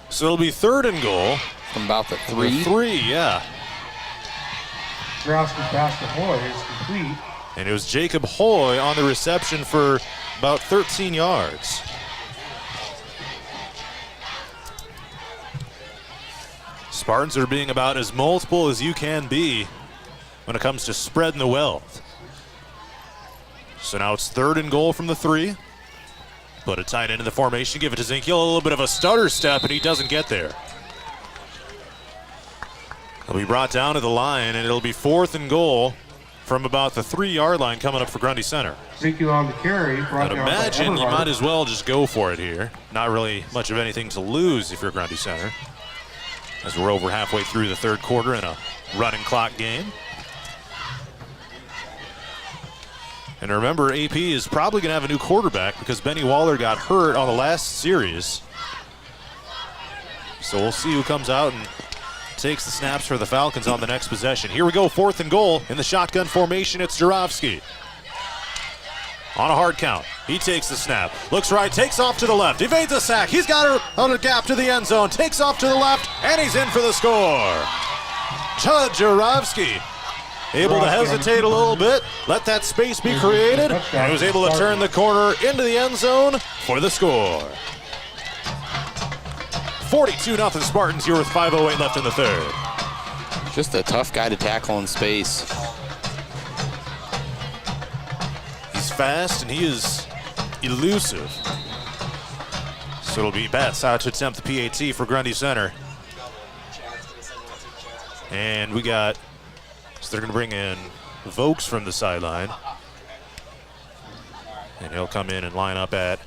So it'll be 3rd and goal.
From about the 3.
The 3, yeah.
Drowski pass to Hoy is complete.
And it was Jacob Hoy on the reception for about 13 yards. Spartans are being about as multiple as you can be when it comes to spreading the wealth. So now it's 3rd and goal from the 3. Put a tight end in the formation, give it to Zinkiel, a little bit of a stutter step, and he doesn't get there. He'll be brought down to the line, and it'll be 4th and goal from about the 3-yard line coming up for Grundy Center.
Zinkiel on the carry.
I'd imagine you might as well just go for it here. Not really much of anything to lose if you're Grundy Center, as we're over halfway through the 3rd quarter in a running clock game. And remember, AP is probably going to have a new quarterback because Benny Waller got hurt on the last series. So we'll see who comes out and takes the snaps for the Falcons on the next possession. Here we go, 4th and goal in the shotgun formation. It's Jarofsky. On a hard count, he takes the snap. Looks right, takes off to the left, evades a sack. He's got her on a gap to the end zone, takes off to the left, and he's in for the score. Judd Jarofsky able to hesitate a little bit, let that space be created, and he was able to turn the corner into the end zone for the score. 42-0 Spartans here with 5:08 left in the 3rd.
Just a tough guy to tackle in space.
He's fast and he is elusive. So it'll be Betts out to attempt the PAT for Grundy Center. And we got, so they're going to bring in Vokes from the sideline. And he'll come in and line up at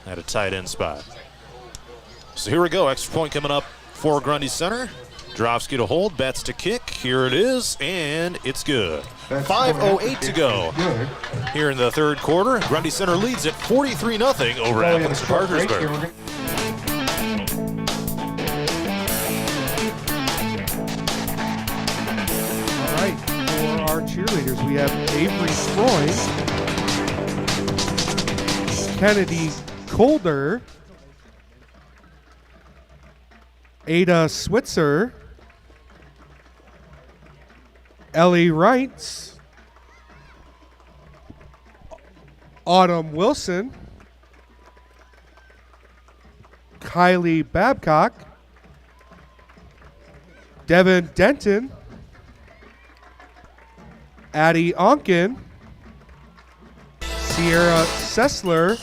a tight end spot. So here we go, extra point coming up for Grundy Center. Jarofsky to hold, Betts to kick. Here it is, and it's good. 5:08 to go here in the 3rd quarter. Grundy Center leads at 43-0 over Appleton Parkersburg.
All right, for our cheerleaders, we have Avery Stroy, Kennedy Colder, Ada Switzer, Ellie Wrights, Autumn Wilson, Kylie Babcock, Devin Denton, Addie Onken, Sierra Sessler,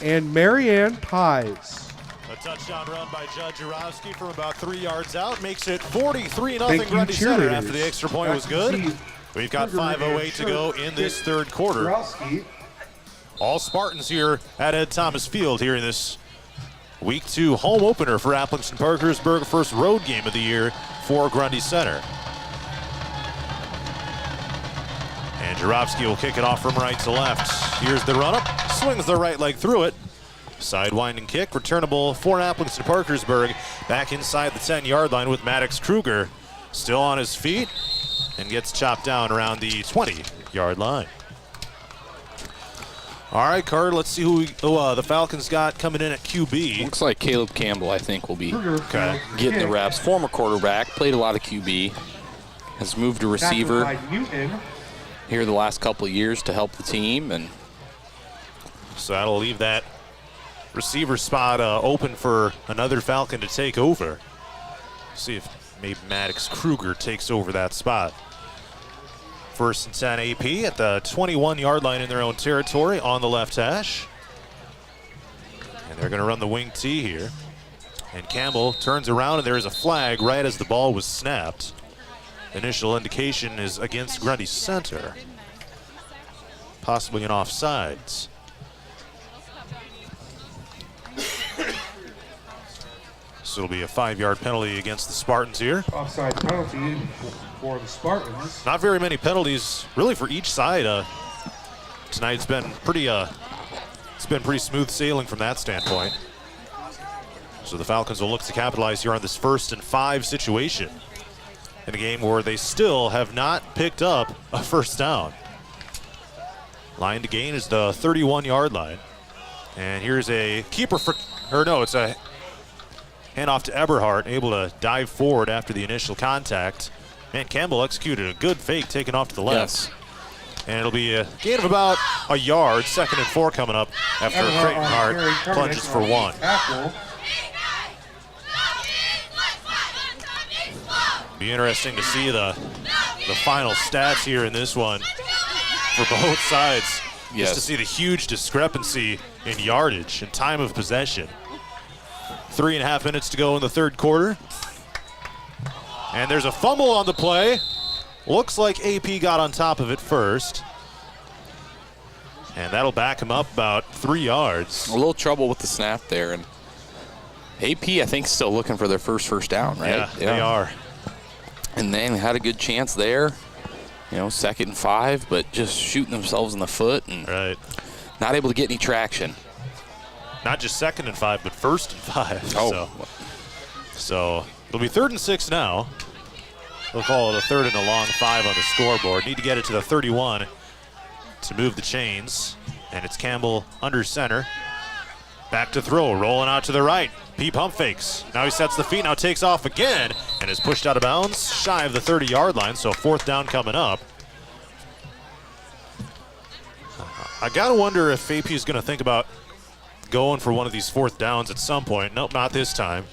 and Marianne Pies.
A touchdown run by Judd Jarofsky from about 3 yards out makes it 43-0 Grundy Center after the extra point was good. We've got 5:08 to go in this 3rd quarter. All Spartans here at Ed Thomas Field here in this Week 2 home opener for Appleton Parkersburg, first road game of the year for Grundy Center. And Jarofsky will kick it off from right to left. Here's the run up, swings the right leg through it. Sidewinding kick, returnable for Appleton Parkersburg, back inside the 10-yard line with Maddox Kruger still on his feet and gets chopped down around the 20-yard line. All right, Card, let's see who the Falcons got coming in at QB.
Looks like Caleb Campbell, I think, will be
okay.
Getting the reps. Former quarterback, played a lot of QB, has moved to receiver here the last couple of years to help the team. And
so that'll leave that receiver spot open for another Falcon to take over. See if maybe Maddox Kruger takes over that spot. 1st and 10 AP at the 21-yard line in their own territory on the left hash. And they're going to run the wing T here. And Campbell turns around and there is a flag right as the ball was snapped. Initial indication is against Grundy Center. Possibly an offsides. So it'll be a 5-yard penalty against the Spartans here.
Offside penalty for the Spartans.
Not very many penalties, really, for each side. Tonight it's been pretty smooth sailing from that standpoint. So the Falcons will look to capitalize here on this 1st and 5 situation in a game where they still have not picked up a first down. Line to gain is the 31-yard line. And here's a keeper for, or no, it's a handoff to Eberhardt, able to dive forward after the initial contact. And Campbell executed a good fake, taking off to the left.
Yes.
And it'll be a gain of about a yard, 2nd and 4 coming up after Creighton Hart plunges for 1. Be interesting to see the final stats here in this one for both sides.
Yes.
Just to see the huge discrepancy in yardage and time of possession. 3.5 minutes to go in the third quarter. And there's a fumble on the play. Looks like AP got on top of it first. And that'll back him up about 3 yards.
A little trouble with the snap there. And AP, I think, still looking for their first down, right?
Yeah, they are.
And then had a good chance there. 2nd and 5, but just shooting themselves in the foot and not able to get any traction.
Not just 2nd and 5, but 1st and 5.
Oh.
So it'll be 3rd and 6 now. They'll call it a 3rd and a long 5 on the scoreboard. Need to get it to the 31 to move the chains. And it's Campbell under center. Back to throw, rolling out to the right. P pump fakes. Now he sets the feet, now takes off again, and is pushed out of bounds, shy of the 30-yard line, so 4th down coming up. I gotta wonder if AP is gonna think about going for one of these 4th downs at some point. Nope, not this time.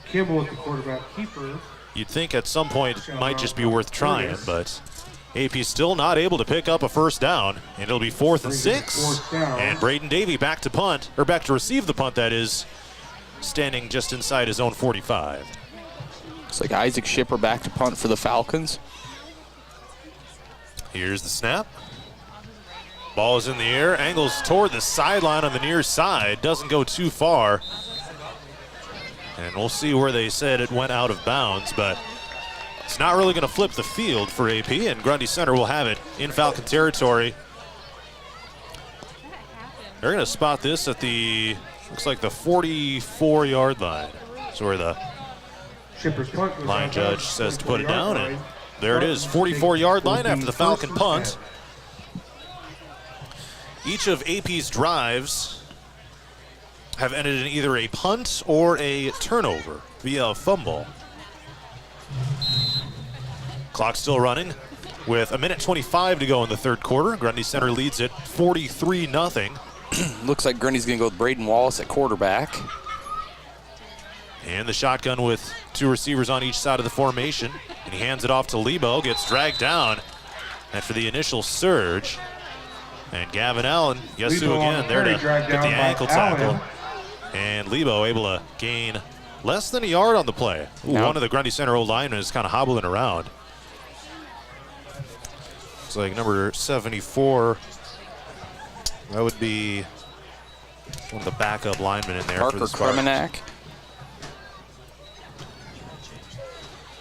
Campbell with the quarterback keeper.
You'd think at some point it might just be worth trying, but AP still not able to pick up a 1st down, and it'll be 4th and 6. And Braden Davey back to punt, or back to receive the punt, that is, standing just inside his own 45.
Looks like Isaac Schipper back to punt for the Falcons.
Here's the snap. Ball is in the air, angles toward the sideline on the near side, doesn't go too far. And we'll see where they said it went out of bounds, but it's not really going to flip the field for AP, and Grundy Center will have it in Falcon territory. They're going to spot this at the, looks like the 44-yard line. So where the line judge says to put it down, and there it is, 44-yard line after the Falcon punt. Each of AP's drives have ended in either a punt or a turnover via a fumble. Clock still running with 1:25 to go in the third quarter. Grundy Center leads it 43-0.
Looks like Grundy's going to go with Braden Wallace at quarterback.
And the shotgun with 2 receivers on each side of the formation. And he hands it off to Lebo, gets dragged down after the initial surge. And Gavin Allen, guess who again, there to get the ankle tackle. And Lebo able to gain less than a yard on the play. Ooh, one of the Grundy Center old linemen is kind of hobbling around. It's like number 74. That would be one of the backup linemen in there.
Parker
for the Spartans.
Kremenak.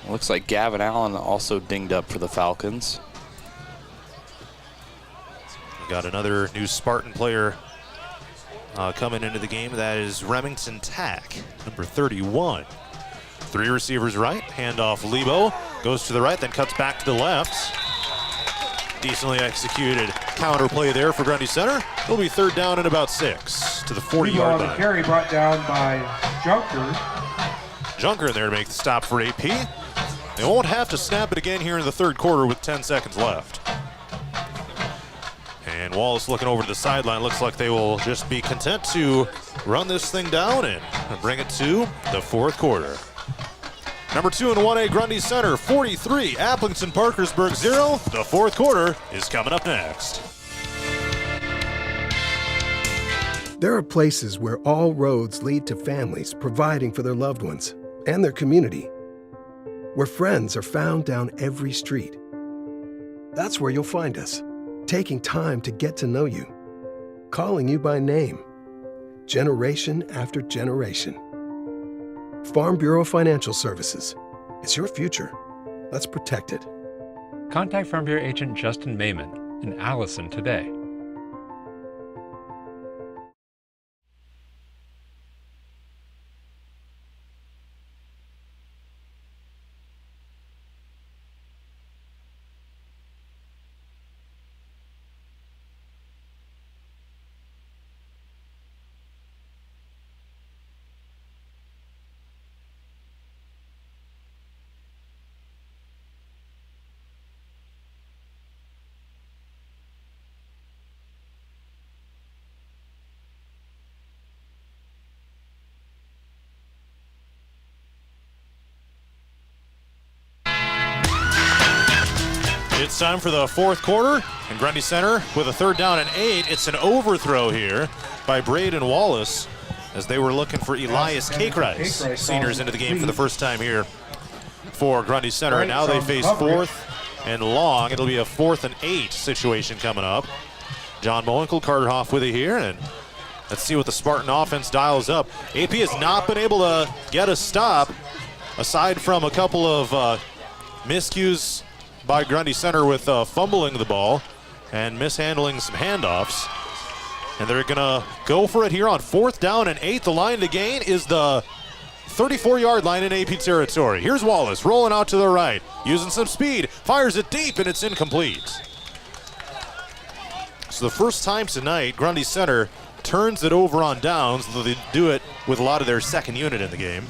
Looks like Gavin Allen also dinged up for the Falcons.
We got another new Spartan player coming into the game. That is Remington Tack, number 31. 3 receivers right, handoff Lebo, goes to the right, then cuts back to the left. Decently executed counter play there for Grundy Center. It'll be 3rd down and about 6 to the 40-yard line.
The carry brought down by Junker.
Junker in there to make the stop for AP. They won't have to snap it again here in the third quarter with 10 seconds left. And Wallace looking over to the sideline. Looks like they will just be content to run this thing down and bring it to the fourth quarter. Number 2 in 1A Grundy Center, 43. Appleton Parkersburg 0. The fourth quarter is coming up next.
There are places where all roads lead to families providing for their loved ones and their community, where friends are found down every street. That's where you'll find us, taking time to get to know you, calling you by name, generation after generation. Farm Bureau Financial Services. It's your future. Let's protect it.
Contact Farm Bureau agent Justin Mayman in Allison today.
time for the fourth quarter, and Grundy Center with a 3rd down and 8. It's an overthrow here by Braden Wallace as they were looking for Elias Cakerice, seniors into the game for the first time here for Grundy Center. And now they face 4th and long. It'll be a 4th and 8 situation coming up. John Moenkel, Carter Hoff with it here, and let's see what the Spartan offense dials up. AP has not been able to get a stop, aside from a couple of miscues by Grundy Center with fumbling the ball and mishandling some handoffs. And they're going to go for it here on 4th down and 8. The line to gain is the 34-yard line in AP territory. Here's Wallace rolling out to the right, using some speed, fires it deep, and it's incomplete. So the first time tonight, Grundy Center turns it over on downs, though they do it with a lot of their second unit in the game.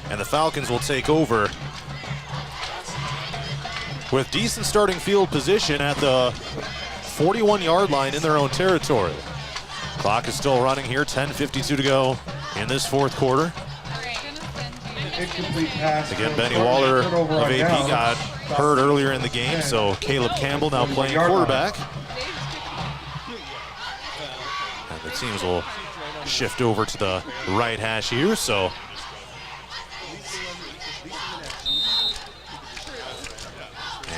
And the Falcons will take over with decent starting field position at the 41-yard line in their own territory. Clock is still running here, 10:52 to go in this fourth quarter. Again, Benny Waller of AP got hurt earlier in the game, so Caleb Campbell now playing quarterback. And the teams will shift over to the right hash here, so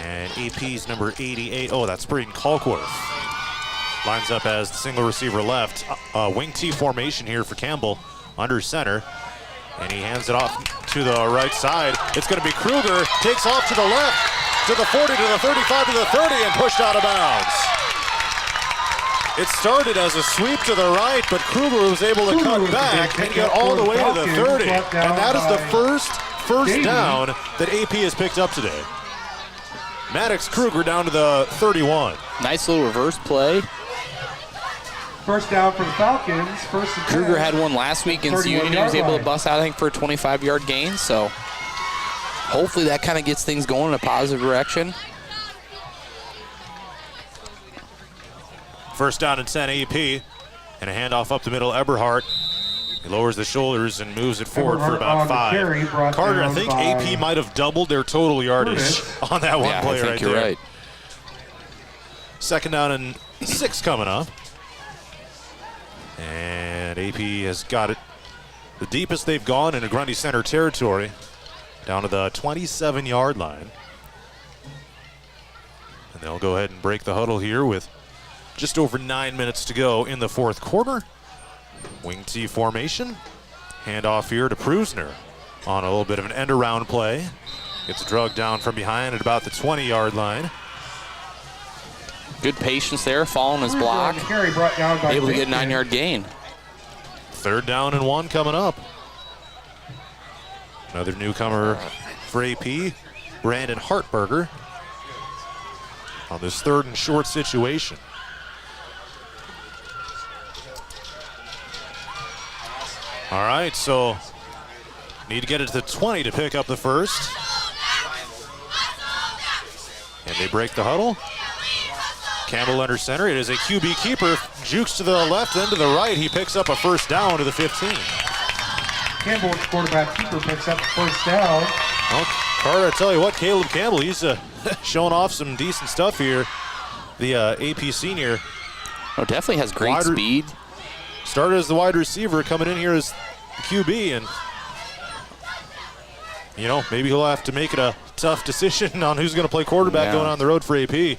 and AP's number 88, oh, that's Braden Colkworth. Lines up as the single receiver left. Wing T formation here for Campbell under center. And he hands it off to the right side. It's going to be Kruger. Takes off to the left, to the 40, to the 35, to the 30, and pushed out of bounds. It started as a sweep to the right, but Kruger was able to cut back and get all the way to the 30. And that is the first down that AP has picked up today. Maddox Kruger down to the 31.
Nice little reverse play.
First down for the Falcons. First and 10.
Kruger had one last week against Union. He was able to bust out, I think, for a 25-yard gain. So hopefully that kind of gets things going in a positive direction.
First down and 10 AP. And a handoff up the middle, Eberhardt. He lowers the shoulders and moves it forward for about 5. Carter, I think AP might have doubled their total yardage on that one play right there.
You're right.
Second down and 6 coming up. And AP has got it the deepest they've gone into Grundy Center territory, down to the 27-yard line. And they'll go ahead and break the huddle here with just over 9 minutes to go in the fourth quarter. Wing T formation. Handoff here to Prusner on a little bit of an end-around play. Gets drugged down from behind at about the 20-yard line.
Good patience there, following his block. Able to get a 9-yard gain.
Third down and 1 coming up. Another newcomer for AP, Brandon Hartberger, on this 3rd and short situation. All right, so need to get it to the 20 to pick up the first. And they break the huddle. Campbell under center. It is a QB keeper. Jukes to the left, then to the right. He picks up a first down to the 15.
Campbell, quarterback keeper, picks up the first down.
Well, Carter, I tell you what, Caleb Campbell, he's showing off some decent stuff here. The AP senior.
Oh, definitely has great speed.
Started as the wide receiver, coming in here as the QB, and you know, maybe he'll have to make it a tough decision on who's going to play quarterback going on the road for AP.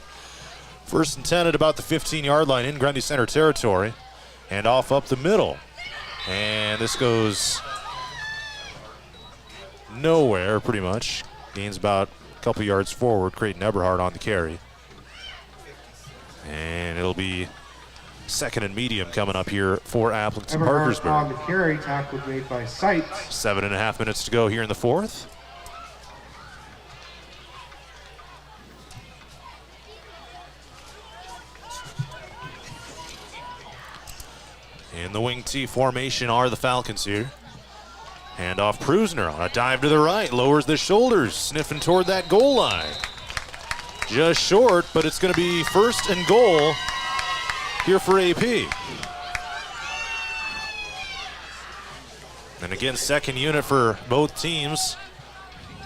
First and 10 at about the 15-yard line in Grundy Center territory. And off up the middle. And this goes nowhere, pretty much. Gains about a couple yards forward. Creighton Eberhardt on the carry. And it'll be second and medium coming up here for Appleton Parkersburg.
On the carry, tackle made by Sight.
7.5 minutes to go here in the fourth. In the wing T formation are the Falcons here. Hand off Prusner on a dive to the right, lowers the shoulders, sniffing toward that goal line. Just short, but it's going to be first and goal here for AP. And again, second unit for both teams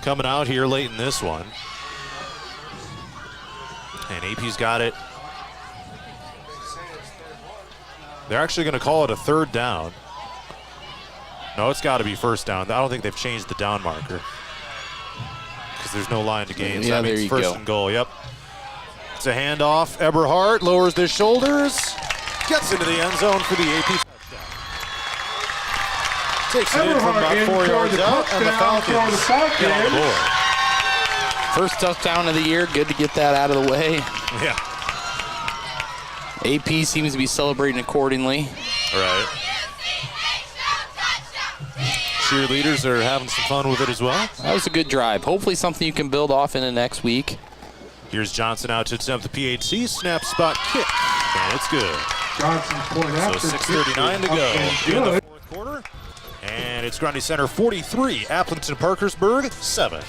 coming out here late in this one. And AP's got it. They're actually going to call it a third down. No, it's got to be first down. I don't think they've changed the down marker because there's no line to gain. So
Yeah,
that
there
means
you
first
go.
and goal. Yep. It's a handoff. Eberhardt lowers their shoulders, gets into the end zone for the AP touchdown. Takes it in from about 4 yards out, and the Falcons get on the board.
First touchdown of the year. Good to get that out of the way.
Yeah.
AP seems to be celebrating accordingly.
Right. Cheerleaders are having some fun with it as well.
That was a good drive. Hopefully something you can build off into next week.
Here's Johnson out to attempt the PHC. Snap, spot, kick. And it's good.
Johnson's point
So
after
6:39 to go in the fourth quarter. And it's Grundy Center 43, Appleton Parkersburg 7.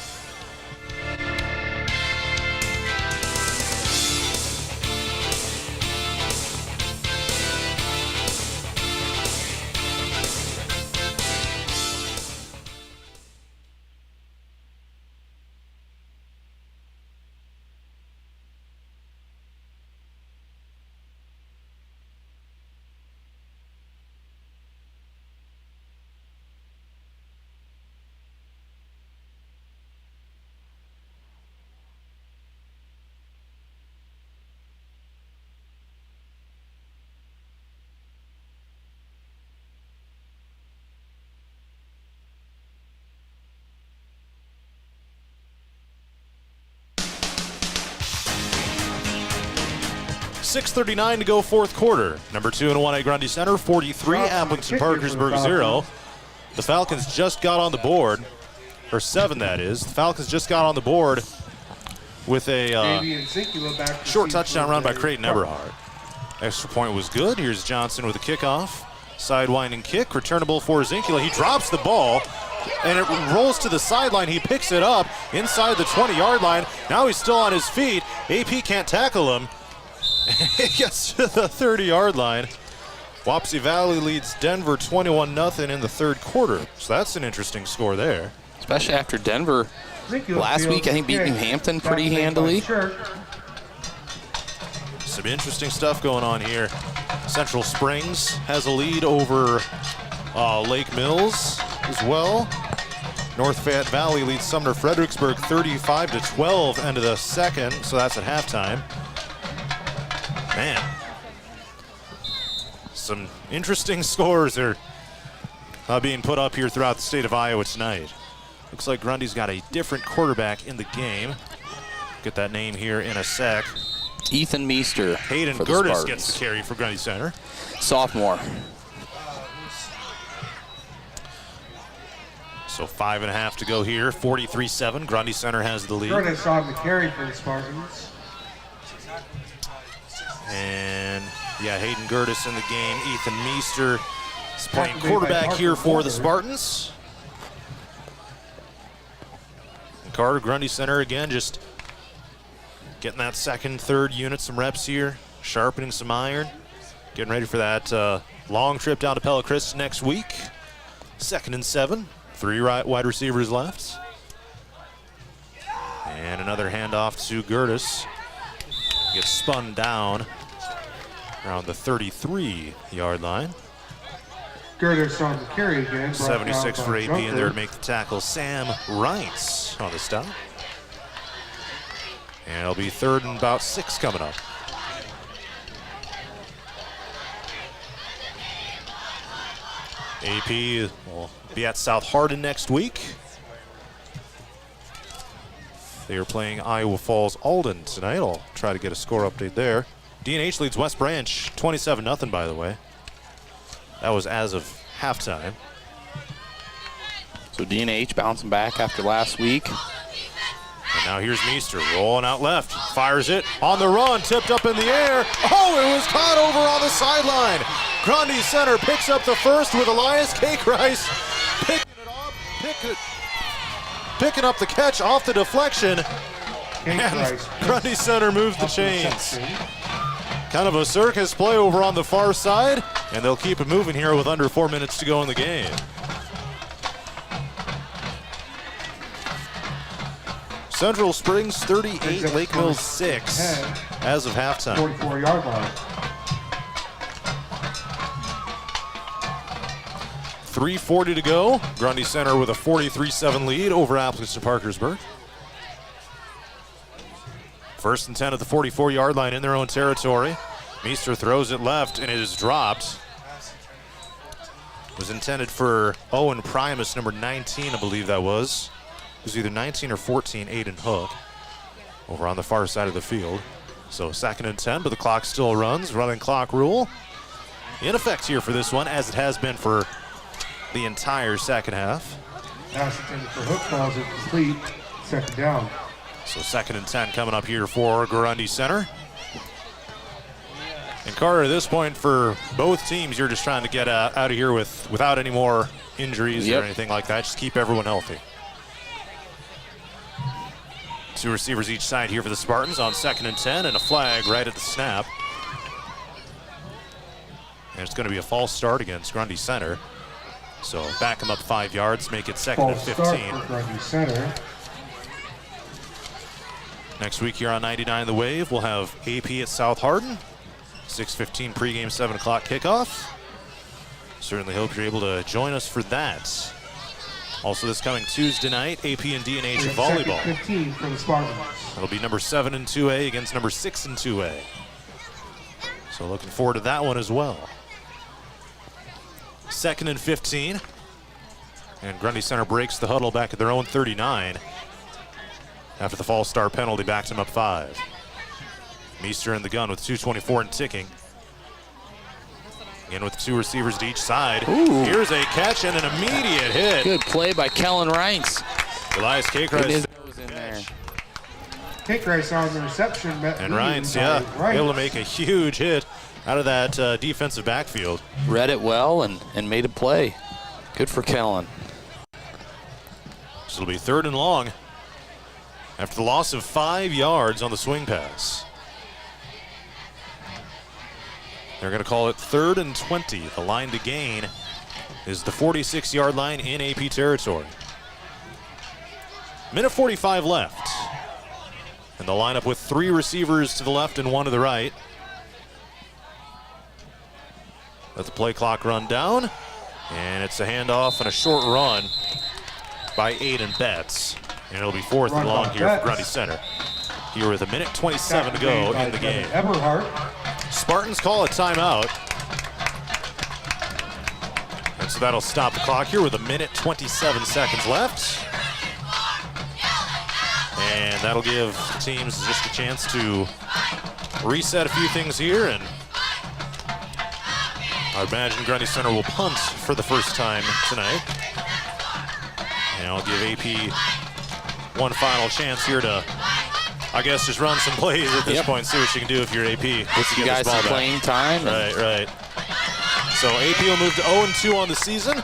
.6:39 to go fourth quarter. Number 2 and 1 at Grundy Center, 43, Appleton Parkersburg 0. The Falcons just got on the board, or 7 that is. The Falcons just got on the board with a short touchdown run by Creighton Eberhardt. Extra point was good. Here's Johnson with a kickoff. Sidewinding kick, returnable for Zinkula. He drops the ball, and it rolls to the sideline. He picks it up inside the 20-yard line. Now he's still on his feet. AP can't tackle him. He gets to the 30-yard line. Wapsie Valley leads Denver 21-0 in the third quarter. So that's an interesting score there.
Especially after Denver last week, I think, beat New Hampton pretty handily.
Some interesting stuff going on here. Central Springs has a lead over Lake Mills as well. North Fayette Valley leads Sumner Fredericksburg 35-12 end of the second, so that's at halftime. Man, some interesting scores are being put up here throughout the state of Iowa tonight. Looks like Grundy's got a different quarterback in the game. Get that name here in a sec.
Ethan Meester.
Hayden
for the
Gertis
Spartans.
gets the carry for Grundy Center.
Sophomore.
So 5.5 to go here, 43-7. Grundy Center has the lead.
Curtis on the carry for the Spartans.
And yeah, Hayden Gertis in the game. Ethan Meester is playing quarterback here for the Spartans. And Carter, Grundy Center again, just getting that second, third unit some reps here, sharpening some iron, getting ready for that long trip down to Pella Crest next week. 2nd and 7, 3 wide receivers left. And another handoff to Gertis. Gets spun down around the 33-yard line.
Curtis on the carry again.
76 for AP in there to make the tackle. Sam Reitz on the stop. And it'll be 3rd and about 6 coming up. AP will be at South Hardin next week. They are playing Iowa Falls Alden tonight. I'll try to get a score update there. D&H leads West Branch 27-0, by the way. That was as of halftime.
So D&H bouncing back after last week.
And now here's Meester rolling out left. Fires it on the run, tipped up in the air. Oh, it was caught over on the sideline. Grundy Center picks up the first with Elias Cake-Rice. Picking up the catch off the deflection. And Grundy Center moves the chains. Kind of a circus play over on the far side, and they'll keep it moving here with under 4 minutes to go in the game. Central Springs 38, Lake Mills 6 as of halftime.
44-yard line.
3:40 to go. Grundy Center with a 43-7 lead over Appleton Parkersburg. First and 10 at the 44-yard line in their own territory. Meester throws it left, and it is dropped. It was intended for Owen Primus, number 19, I believe that was. It was either 19 or 14, Aiden Hook, over on the far side of the field. So 2nd and 10, but the clock still runs. Running clock rule in effect here for this one, as it has been for the entire second half.
Pass intended for Hook, calls it complete. 2nd down.
So 2nd and 10 coming up here for Grundy Center. And Carter, at this point for both teams, you're just trying to get out of here without any more injuries or anything like that. Just keep everyone healthy. 2 receivers each side here for the Spartans on 2nd and 10, and a flag right at the snap. And it's going to be a false start against Grundy Center. So back them up 5 yards, make it 2nd and 15.
Start for Grundy Center.
Next week here on 99 The Wave, we'll have AP at South Hardin. 6:15 pregame, 7 o'clock kickoff. Certainly hope you're able to join us for that. Also this coming Tuesday night, AP and D&H volleyball.
15 for the Spartans.
It'll be number 7 in 2A against number 6 in 2A. So looking forward to that one as well. 2nd and 15. And Grundy Center breaks the huddle back at their own 39. After the false start penalty, backs him up 5. Meester in the gun with 2:24 and ticking. Again with 2 receivers to each side.
Ooh.
Here's a catch and an immediate hit.
Good play by Kellen Reince.
Elias Cakrice.
Was in there.
Cakrice on the reception.
And Reince, able to make a huge hit out of that defensive backfield.
Read it well and made a play. Good for Kellen.
So it'll be 3rd and long after the loss of 5 yards on the swing pass. They're going to call it 3rd and 20. The line to gain is the 46-yard line in AP territory. Minute 45 left. And the lineup with 3 receivers to the left and 1 to the right. Let the play clock run down. And it's a handoff and a short run by Aiden Betts. And it'll be 4th and long here for Grundy Center. Here with a minute 27 to go in the game. Spartans call a timeout. And so that'll stop the clock here with a minute 27 seconds left. And that'll give teams just a chance to reset a few things here. And I imagine Grundy Center will punt for the first time tonight. And I'll give AP one final chance here to, I guess, just run some plays at this point, see what you can do if you're AP.
Get you guys some playing time.
Right. So AP will move to 0-2 on the season.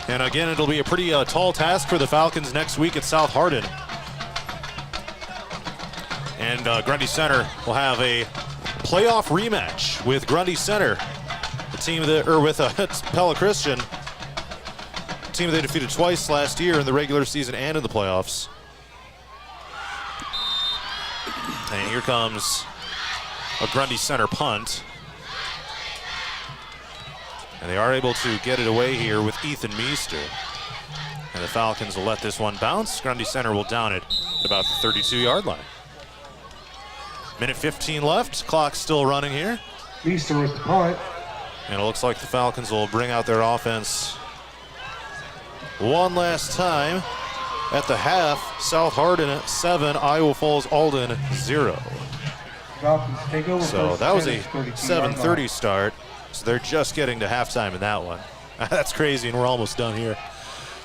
And again, it'll be a pretty tall task for the Falcons next week at South Hardin. And Grundy Center will have a playoff rematch with Grundy Center, the team that, or with Pella Christian, team they defeated twice last year in the regular season and in the playoffs. And here comes a Grundy Center punt. And they are able to get it away here with Ethan Meester. And the Falcons will let this one bounce. Grundy Center will down it at about the 32-yard line. Minute 15 left. Clock still running here.
Meester with the punt.
And it looks like the Falcons will bring out their offense one last time. At the half, South Hardin 7, Iowa Falls Alden 0. So that was a 7:30 start. So they're just getting to halftime in that one. That's crazy, and we're almost done here.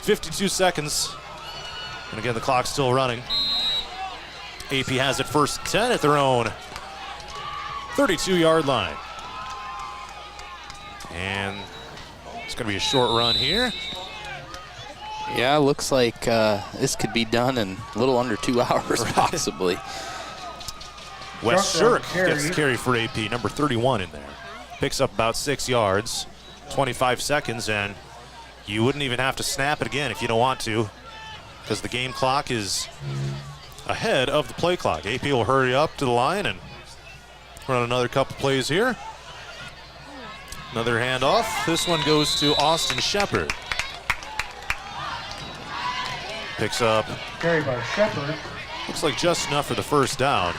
52 seconds. And again, the clock's still running. AP has it 1st and 10 at their own 32-yard line. And it's going to be a short run here.
Yeah, looks like this could be done in a little under 2 hours, possibly.
Wes Shirk gets the carry for AP, number 31 in there. Picks up about 6 yards, 25 seconds, and you wouldn't even have to snap it again if you don't want to, because the game clock is ahead of the play clock. AP will hurry up to the line and run another couple plays here. Another handoff. This one goes to Austin Shepard. Picks up.
Carry by Shepard.
Looks like just enough for the first down.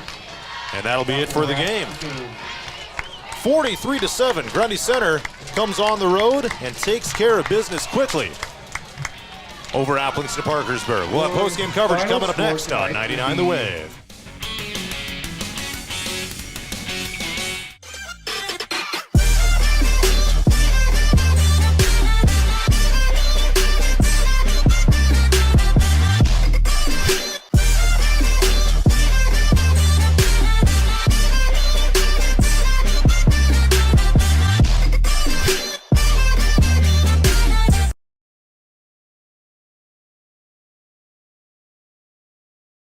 And that'll be it for the game. 43-7. Grundy Center comes on the road and takes care of business quickly over Appleton to Parkersburg. We'll have post-game coverage coming up next on 99 The Wave.